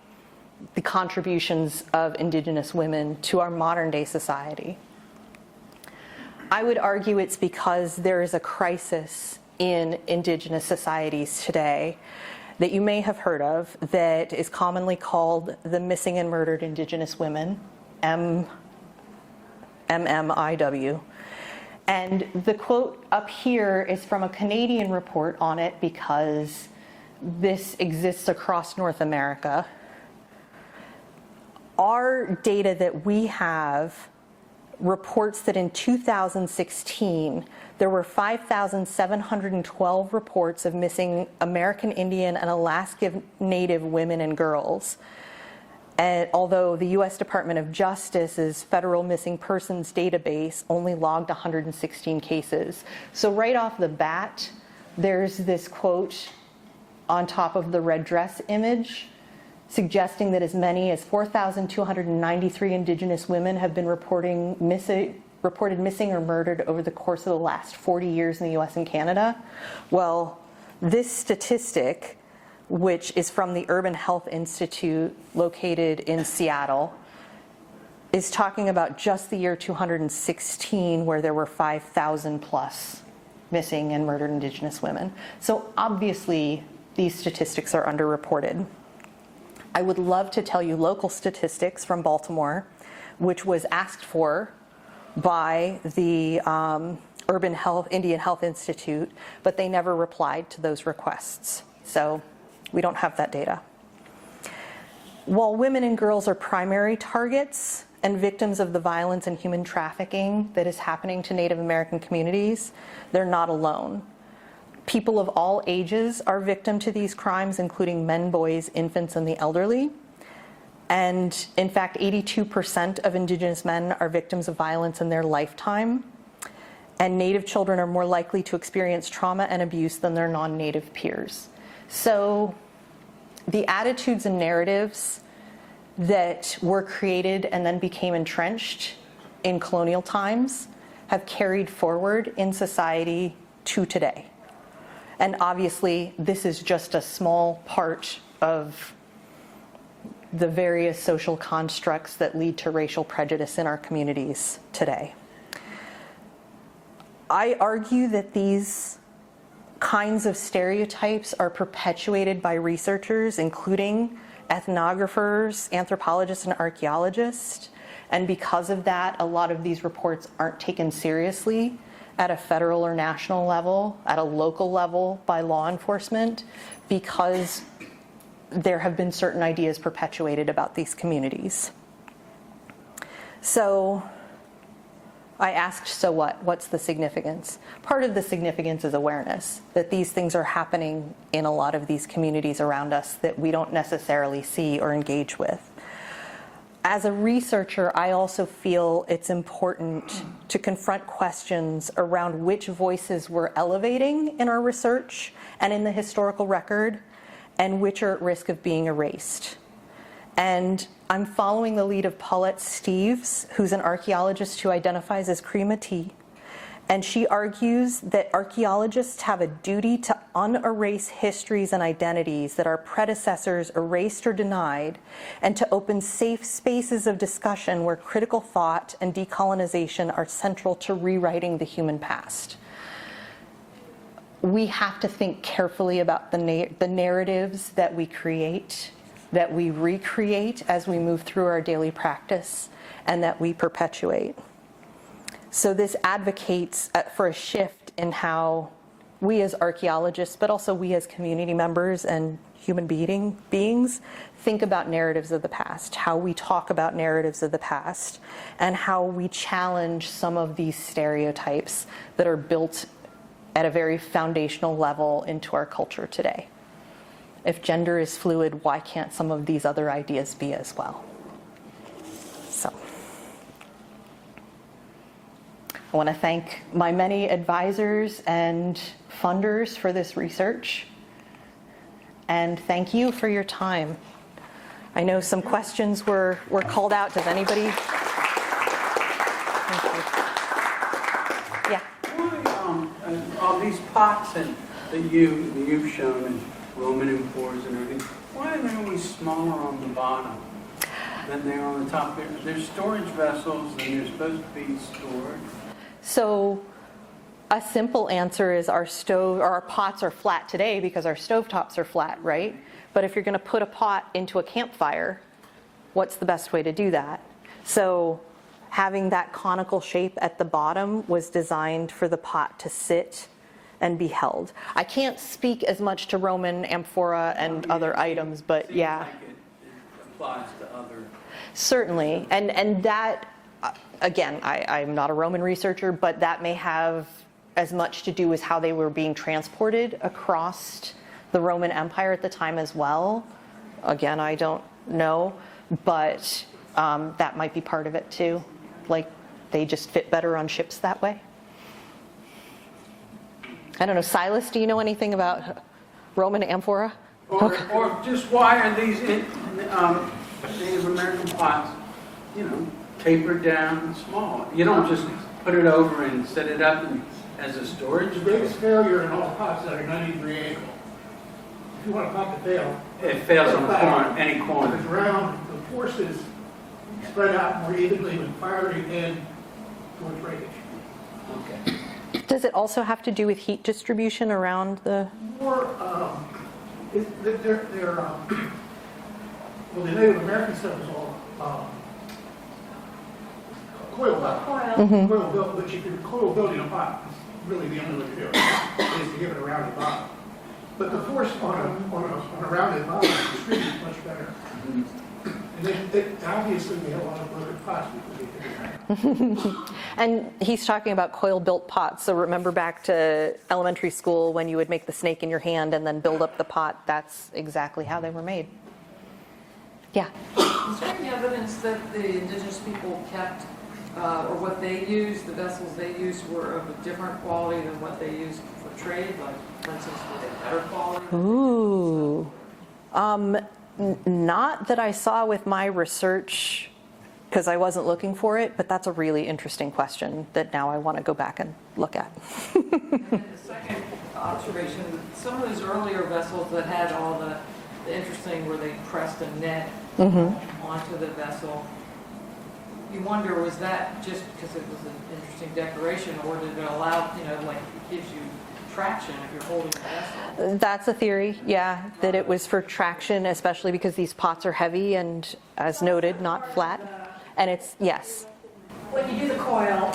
the contributions of indigenous women to our modern day society? I would argue it's because there is a crisis in indigenous societies today that you may have heard of that is commonly called the Missing and Murdered Indigenous Women, MMIW. And the quote up here is from a Canadian report on it because this exists across North America. Our data that we have reports that in 2016, there were 5,712 reports of missing American Indian and Alaska Native women and girls. And although the U.S. Department of Justice's Federal Missing Persons database only logged 116 cases. So right off the bat, there's this quote on top of the red dress image, suggesting that as many as 4,293 indigenous women have been reported missing or murdered over the course of the last 40 years in the US and Canada. Well, This statistic, which is from the Urban Health Institute located in Seattle, is talking about just the year 216, where there were 5,000 plus missing and murdered Indigenous women. So obviously, these statistics are underreported. I would love to tell you local statistics from Baltimore, which was asked for by the Indian Health Institute, but they never replied to those requests. So we don't have that data. While women and girls are primary targets and victims of the violence and human trafficking that is happening to Native American communities, they're not alone. People of all ages are victim to these crimes, including men, boys, infants, and the elderly. And in fact, 82% of Indigenous men are victims of violence in their lifetime. And Native children are more likely to experience trauma and abuse than their non-Native peers. So the attitudes and narratives that were created and then became entrenched in colonial times have carried forward in society to today. And obviously, this is just a small part of the various social constructs that lead to racial prejudice in our communities today. I argue that these kinds of stereotypes are perpetuated by researchers, including ethnographers, anthropologists, and archaeologists. And because of that, a lot of these reports aren't taken seriously at a federal or national level, at a local level by law enforcement, because there have been certain ideas perpetuated about these communities. So I asked, so what? What's the significance? Part of the significance is awareness, that these things are happening in a lot of these communities around us that we don't necessarily see or engage with. As a researcher, I also feel it's important to confront questions around which voices we're elevating in our research and in the historical record, and which are at risk of being erased. And I'm following the lead of Paulette Steeves, who's an archaeologist who identifies as Cree-Métis, and she argues that archaeologists have a duty to unerase histories and identities that our predecessors erased or denied, and to open safe spaces of discussion where critical thought and decolonization are central to rewriting the human past. We have to think carefully about the narratives that we create, that we recreate as we move through our daily practice, and that we perpetuate. So this advocates for a shift in how we as archaeologists, but also we as community members and human beings, think about narratives of the past, how we talk about narratives of the past, and how we challenge some of these stereotypes that are built at a very foundational level into our culture today. If gender is fluid, why can't some of these other ideas be as well? So I want to thank my many advisors and funders for this research. And thank you for your time. I know some questions were called out. Does anybody? Thank you. Yeah. All these pots that you've shown, and Roman amphores and everything, why are they always smaller on the bottom than they are on the top? They're storage vessels, and they're supposed to be stored. So a simple answer is our pots are flat today because our stovetops are flat, right? But if you're going to put a pot into a campfire, what's the best way to do that? So having that conical shape at the bottom was designed for the pot to sit and be held. I can't speak as much to Roman amphora and other items, but yeah. Like it applies to other. Certainly, and that, again, I'm not a Roman researcher, but that may have as much to do with how they were being transported across the Roman Empire at the time as well. Again, I don't know, but that might be part of it too. Like, they just fit better on ships that way. I don't know, Silas, do you know anything about Roman amphora? Or just why are these Native American pots, tapered down and small? You don't just put it over and set it up and as a storage? The biggest failure in all pots that are 90-degree angle. If you want a pot to fail, It fails on flat. corner, any If corner. it's round, the forces spread out more evenly when firing in towards breakage. Okay. Does it also have to do with heat distribution around the? More, well, the Native American stuff is all coil built. Coil built, but if you're coil building a pot, it's really the only way to do it, is to give it a rounded bottom. But the force on a rounded bottom distributes much better. And obviously we have a lot of broken pots because we figured that out. And he's talking about coil-built pots. So remember back to elementary school when you would make the snake in your hand and then build up the pot. That's exactly how they were made. Yeah. Is there any evidence that the indigenous people kept, or what they used, the vessels they used were of a different quality than what they used for trade? Like, for instance, were they better quality? Ooh. Not that I saw with my research, because I wasn't looking for it, but that's a really interesting question that now I want to go back and look at. And then the second observation, some of those earlier vessels that had all the interesting where they pressed a net onto the vessel, you wonder, was that just because it was an interesting decoration, or did it allow, like it gives you traction if you're holding the vessel? That's a theory, yeah, that it was for traction, especially because these pots are heavy and, as noted, not flat. And it's, yes. When you do the coil,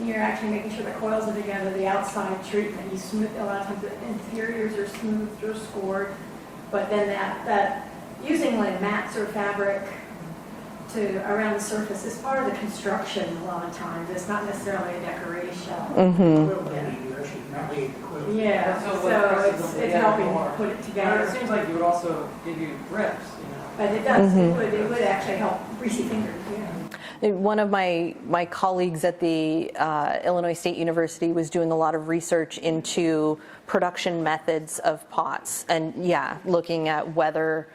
you're actually making sure the coils are together, the outside treatment, you smooth, a lot of times the interiors are smoothed or scored, but then that using like mats or fabric around the surface is part of the construction a lot of times. It's not necessarily a decoration. Coil building, you actually navigate the coil. Yeah, So what so presses it's them together helping more. put it And together. it seems like it would also give you grips, But it does, it would actually help greasy fingers, yeah. One of my colleagues at the Illinois State University was doing a lot of research into production methods of pots, and yeah, looking at whether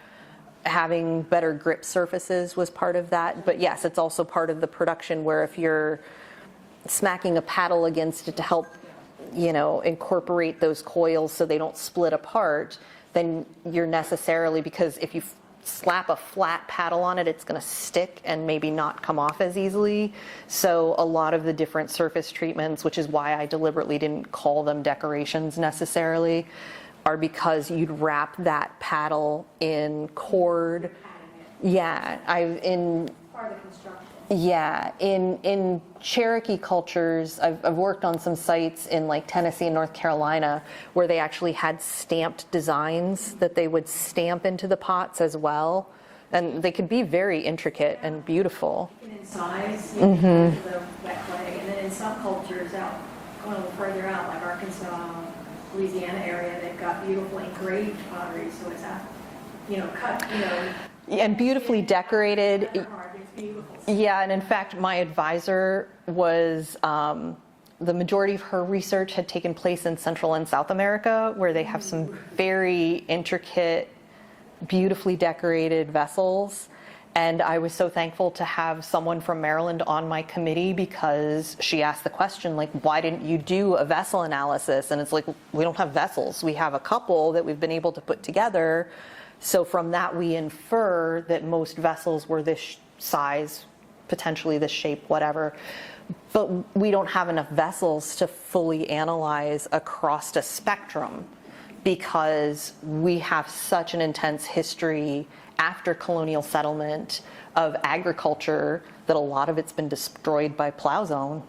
having better grip surfaces was part of that. But yes, it's also part of the production where if you're smacking a paddle against it to help, incorporate those coils so they don't split apart, then you're necessarily, because if you slap a flat paddle on it, it's going to stick and maybe not come off as easily. So a lot of the different surface treatments, which is why I deliberately didn't call them decorations necessarily, are because you'd wrap that paddle in cord. Yeah, Part of the construction. yeah, in Cherokee cultures, I've worked on some sites in like Tennessee and North Carolina where they actually had stamped designs that they would stamp into the pots as well. And they could be very intricate and beautiful. And in size, you can do the wet clay. And then in some cultures going a little further out, like Arkansas, Louisiana area, they've got beautiful engraved pottery. So it's cut, And beautifully decorated. It's beautiful. Yeah, and in fact, my advisor was, the majority of her research had taken place in Central and South America, where they have some very intricate, beautifully decorated vessels. And I was so thankful to have someone from Maryland on my committee, because she asked the question, like, why didn't you do a vessel analysis? And it's like, we don't have vessels. We have a couple that we've been able to put together. So from that, we infer that most vessels were this size, potentially this shape, whatever. But we don't have enough vessels to fully analyze across a spectrum, because we have such an intense history after colonial settlement of agriculture that a lot of it's been destroyed by plow zone,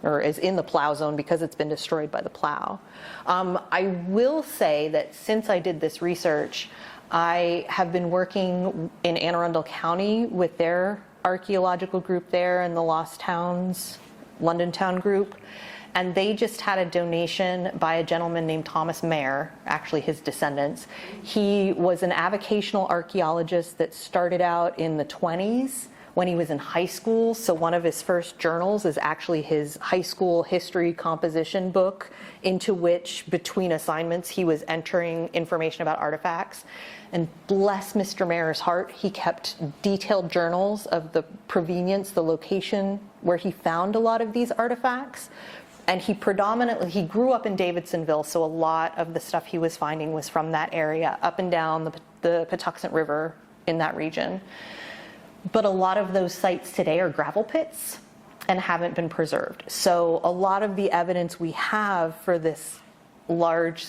or is in the plow zone because it's been destroyed by the plow. I will say that since I did this research, I have been working in Anne Arundel County with their archeological group there and the Lost Towns, Leonardtown group. And they just had a donation by a gentleman named Thomas Mayer, actually his descendants. He was an avocational archaeologist that started out in the 20s when he was in high school. So one of his first journals is actually his high school history composition book, into which, between assignments, he was entering information about artifacts. And bless Mr. Mayer's heart, he kept detailed journals of the provenience, the location where he found a lot of these artifacts. And he grew up in Davidsonville, so a lot of the stuff he was finding was from that area, up and down the Patuxent River in that region. But a lot of those sites today are gravel pits and haven't been preserved. So a lot of the evidence we have for this large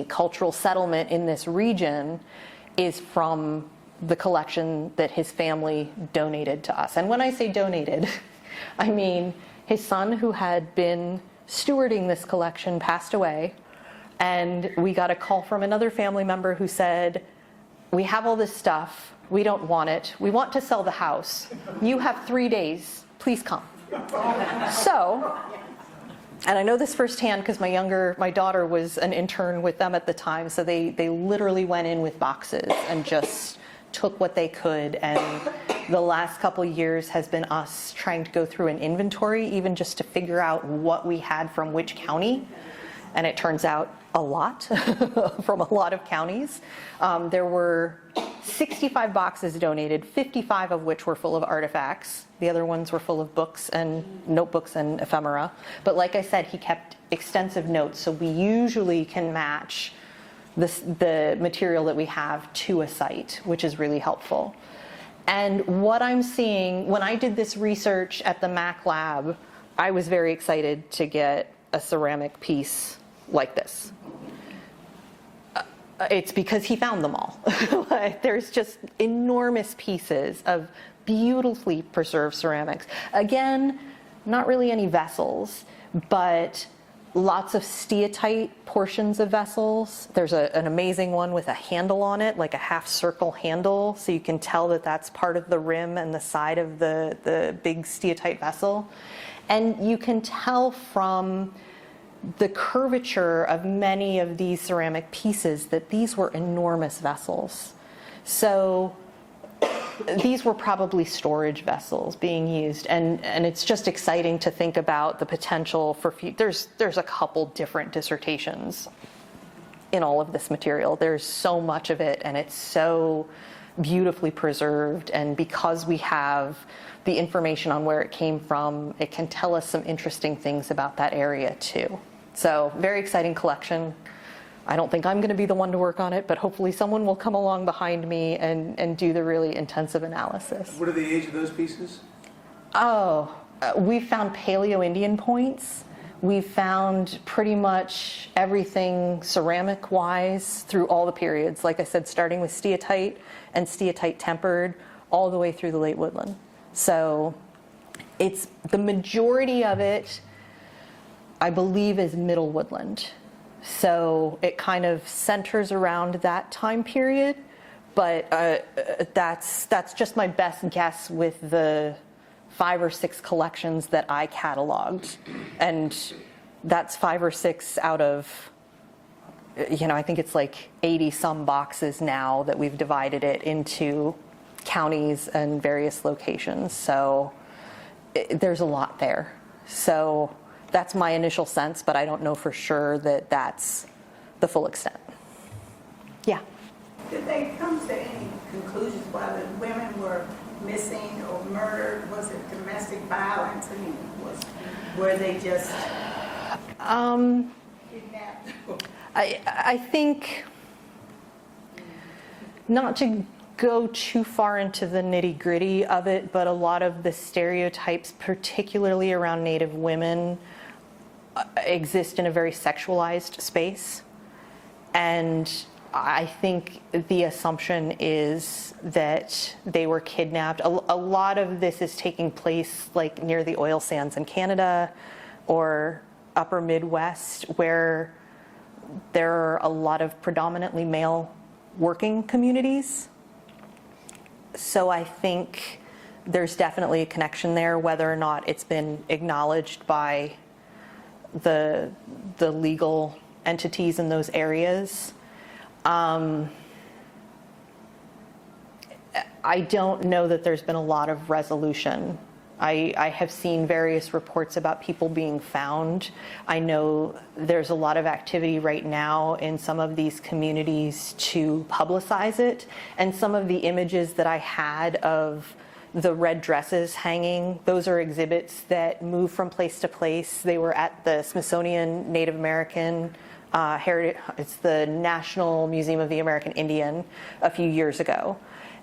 cultural settlement in this region is from the collection that his family donated to us. And when I say donated, I mean his son, who had been stewarding this collection, passed away, and we got a call from another family member who said, "We have all this stuff, we don't want it, we want to sell the house, you have 3 days, please come." So, and I know this firsthand because my daughter was an intern with them at the time, so they literally went in with boxes and just took what they could. And the last couple years has been us trying to go through an inventory, even just to figure out what we had from which county. And it turns out a lot from a lot of counties. There were 65 boxes donated, 55 of which were full of artifacts. The other ones were full of books and notebooks and ephemera. But like I said, he kept extensive notes, so we usually can match the material that we have to a site, which is really helpful. And what I'm seeing, when I did this research at the Mac Lab, I was very excited to get a ceramic piece like this. It's because he found them all. There's just enormous pieces of beautifully preserved ceramics. Again, not really any vessels, but lots of steatite portions of vessels. There's an amazing one with a handle on it, like a half circle handle, so you can tell that that's part of the rim and the side of the big steatite vessel. And you can tell from the curvature of many of these ceramic pieces that these were enormous vessels. So these were probably storage vessels being used, and it's just exciting to think about the potential for there's a couple different dissertations in all of this material. There's so much of it, and it's so beautifully preserved, and because we have the information on where it came from, it can tell us some interesting things about that area too. So very exciting collection. I don't think I'm going to be the one to work on it, but hopefully someone will come along behind me and do the really intensive analysis. What are the age of those pieces? We've found Paleo-Indian points. We've found pretty much everything ceramic-wise through all the periods. Like I said, starting with steatite and steatite tempered all the way through the late woodland. So it's the majority of it, I believe, is middle woodland. So it kind of centers around that time period, but that's just my best guess with the 5 or 6 collections that I cataloged. And that's 5 or 6 out of, I think it's like 80 some boxes now that we've divided it into counties and various locations. So there's a lot there. So that's my initial sense, but I don't know for sure that that's the full extent. Yeah. Did they come to any conclusions whether women were missing or murdered? Was it domestic violence? I mean, were they just kidnapped? I think, not to go too far into the nitty-gritty of it, but a lot of the stereotypes, particularly around Native women, exist in a very sexualized space. And I think the assumption is that they were kidnapped. A lot of this is taking place like near the oil sands in Canada or upper Midwest, where there are a lot of predominantly male working communities. So I think there's definitely a connection there, whether or not it's been acknowledged by the legal entities in those areas. I don't know that there's been a lot of resolution. I have seen various reports about people being found. I know there's a lot of activity right now in some of these communities to publicize it. And some of the images that I had of the red dresses hanging, those are exhibits that move from place to place. They were at the Smithsonian Native American Heritage, it's the National Museum of the American Indian a few years ago.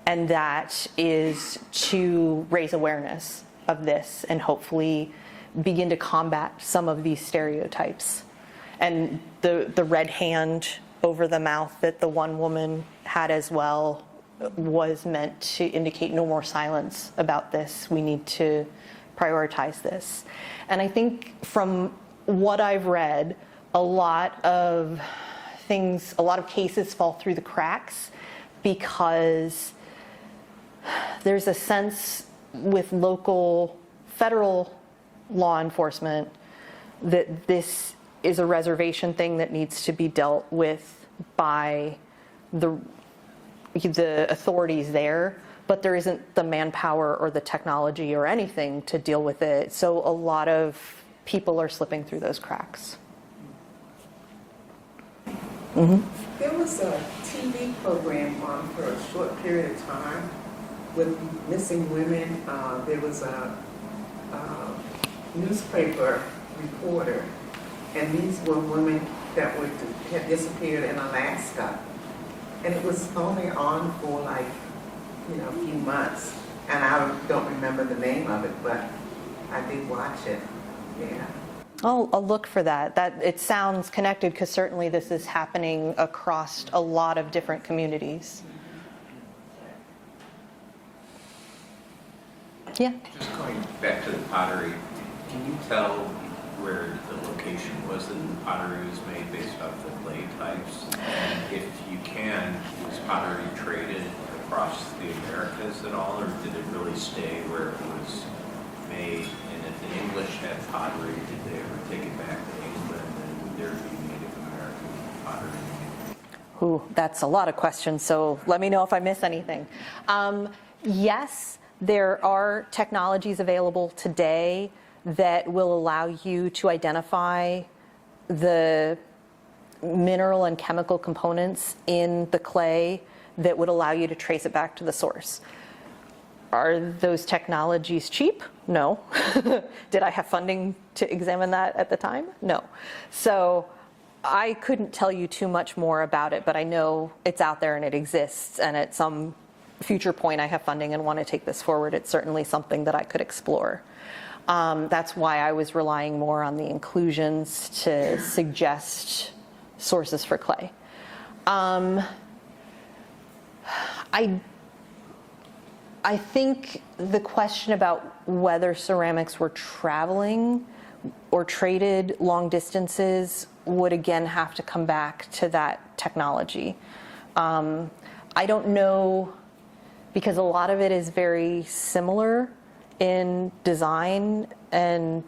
And that is to raise awareness of this and hopefully begin to combat some of these stereotypes. And the red hand over the mouth that the one woman had as well was meant to indicate no more silence about this. We need to prioritize this. And I think from what I've read, a lot of cases fall through the cracks because there's a sense with local federal law enforcement that this is a reservation thing that needs to be dealt with by the authorities there, but there isn't the manpower or the technology or anything to deal with it. So a lot of people are slipping through those cracks. There was a TV program on for a short period of time with missing women. There was a newspaper reporter, and these were women that had disappeared in Alaska. And it was only on for like, a few months. And I don't remember the name of it, but I did watch it. Yeah. I'll look for that. It sounds connected because certainly this is happening across a lot of different communities. Yeah. Just going back to the pottery, can you tell where the location was that the pottery was made based off the clay types? And if you can, was pottery traded across the Americas at all, or did it really stay where it was made? And if the English had pottery, did they ever take it back to England, and would there be Native American pottery? Ooh, that's a lot of questions, so let me know if I miss anything. Yes, there are technologies available today that will allow you to identify the mineral and chemical components in the clay that would allow you to trace it back to the source. Are those technologies cheap? No. Did I have funding to examine that at the time? No. So I couldn't tell you too much more about it, but I know it's out there and it exists, and at some future point I have funding and want to take this forward. It's certainly something that I could explore. That's why I was relying more on the inclusions to suggest sources for clay. I think the question about whether ceramics were traveling or traded long distances would again have to come back to that technology. I don't know, because a lot of it is very similar in design and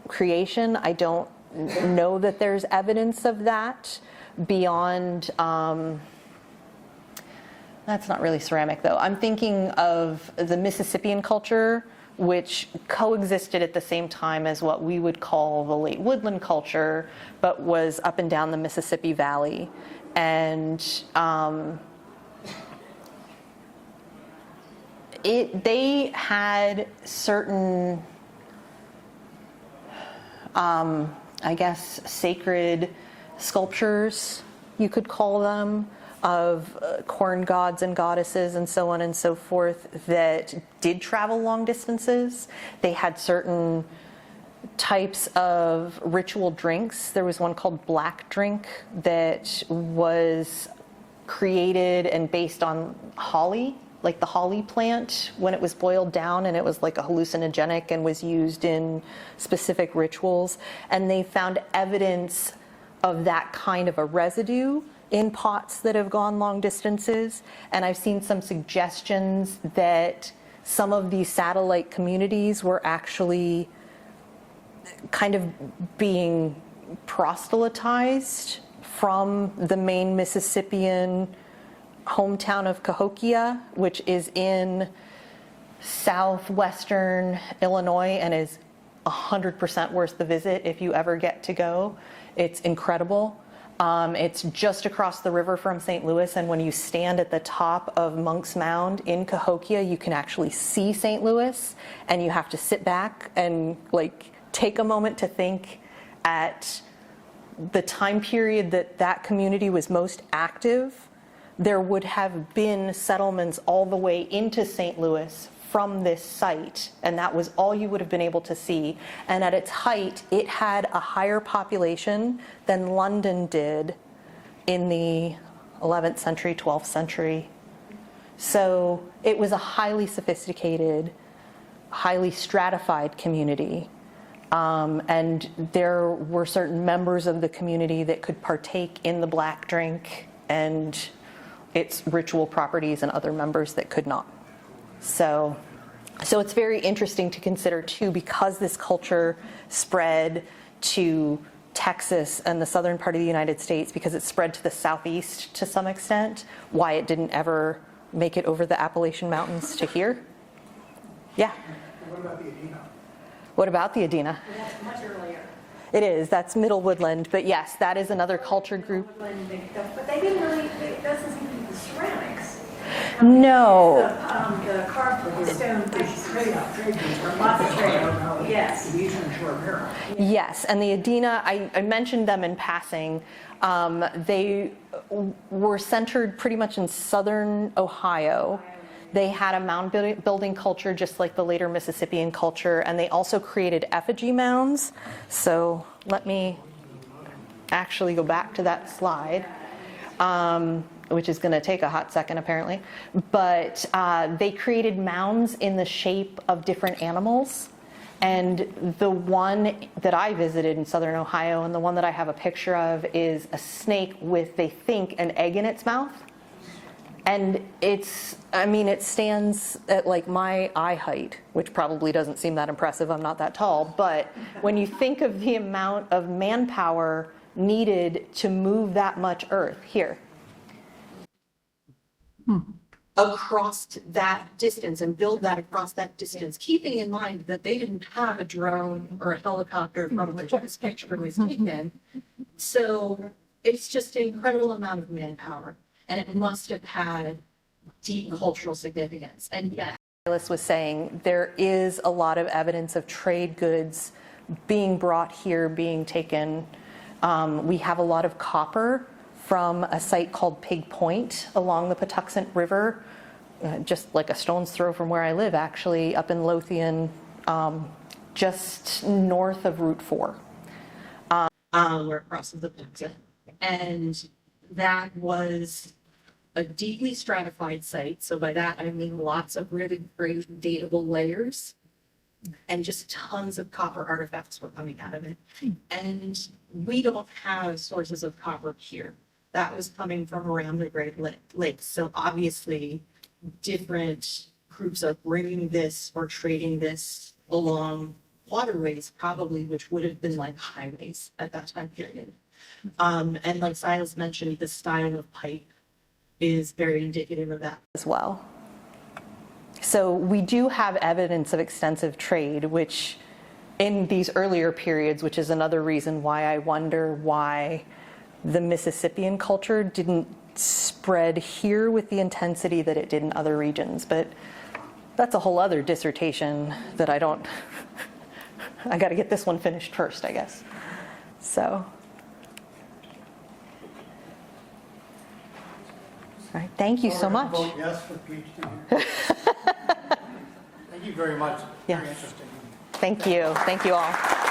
creation. I don't know that there's evidence of that beyond, that's not really ceramic though. I'm thinking of the Mississippian culture, which coexisted at the same time as what we would call the late woodland culture, but was up and down the Mississippi Valley. And they had certain, I guess, sacred sculptures, you could call them, of corn gods and goddesses and so on and so forth that did travel long distances. They had certain types of ritual drinks. There was one called black drink that was created and based on holly, like the holly plant, when it was boiled down, and it was like a hallucinogenic and was used in specific rituals. And they found evidence of that kind of a residue in pots that have gone long distances. And I've seen some suggestions that some of these satellite communities were actually kind of being proselytized from the main Mississippian hometown of Cahokia, which is in southwestern Illinois and is 100% worth the visit if you ever get to go. It's incredible. It's just across the river from St. Louis, and when you stand at the top of Monk's Mound in Cahokia, you can actually see St. Louis, and you have to sit back and like take a moment to think at the time period that that community was most active. There would have been settlements all the way into St. Louis from this site, and that was all you would have been able to see. And at its height, it had a higher population than London did in the 11th century, 12th century. So it was a highly sophisticated, highly stratified community. And there were certain members of the community that could partake in the black drink and its ritual properties, and other members that could not. So it's very interesting to consider too, because this culture spread to Texas and the southern part of the United States, because it spread to the southeast to some extent, why it didn't ever make it over the Appalachian Mountains to here. Yeah. What about the Adena? What about the Adena? That's much earlier. It is, that's Middle Woodland, but yes, that is another culture group. But they didn't really, it doesn't seem to be the ceramics. No. The carved stone things. Trade Lots of trade, yes. The Eastern Shore of Maryland. Yes, and the Adena, I mentioned them in passing. They were centered pretty much in southern Ohio. They had a mound building culture just like the later Mississippian culture, and they also created effigy mounds. So let me actually go back to that slide, which is going to take a hot second apparently. But they created mounds in the shape of different animals. And the one that I visited in southern Ohio, and the one that I have a picture of, is a snake with, they think, an egg in its mouth. And it stands at like my eye height, which probably doesn't seem that impressive. I'm not that tall. But when you think of the amount of manpower needed to move that much earth here, across that distance, and build that across that distance, keeping in mind that they didn't have a drone or a helicopter from which this picture was taken. So it's just an incredible amount of manpower. And it must have had deep cultural significance. And yet, Silas was saying, there is a lot of evidence of trade goods being brought here, being taken. We have a lot of copper from a site called Pig Point along the Patuxent River, just like a stone's throw from where I live, actually, up in Lothian, just north of Route 4, where it crosses the Patuxent. And that was a deeply stratified site. So by that, I mean lots of really great datable layers, and just tons of copper artifacts were coming out of it. And we don't have sources of copper here. That was coming from around the Great Lakes. So obviously, different groups are bringing this or trading this along waterways, probably, which would have been like highways at that time period. And like Silas mentioned, the style of pipe is very indicative of that as well. So we do have evidence of extensive trade, which in these earlier periods, which is another reason why I wonder why the Mississippian culture didn't spread here with the intensity that it did in other regions. But that's a whole other dissertation that I got to get this one finished first, I guess. So. All right, thank you so much. Vote yes for PhD. Thank you very much. Yes. Very interesting. Thank you all.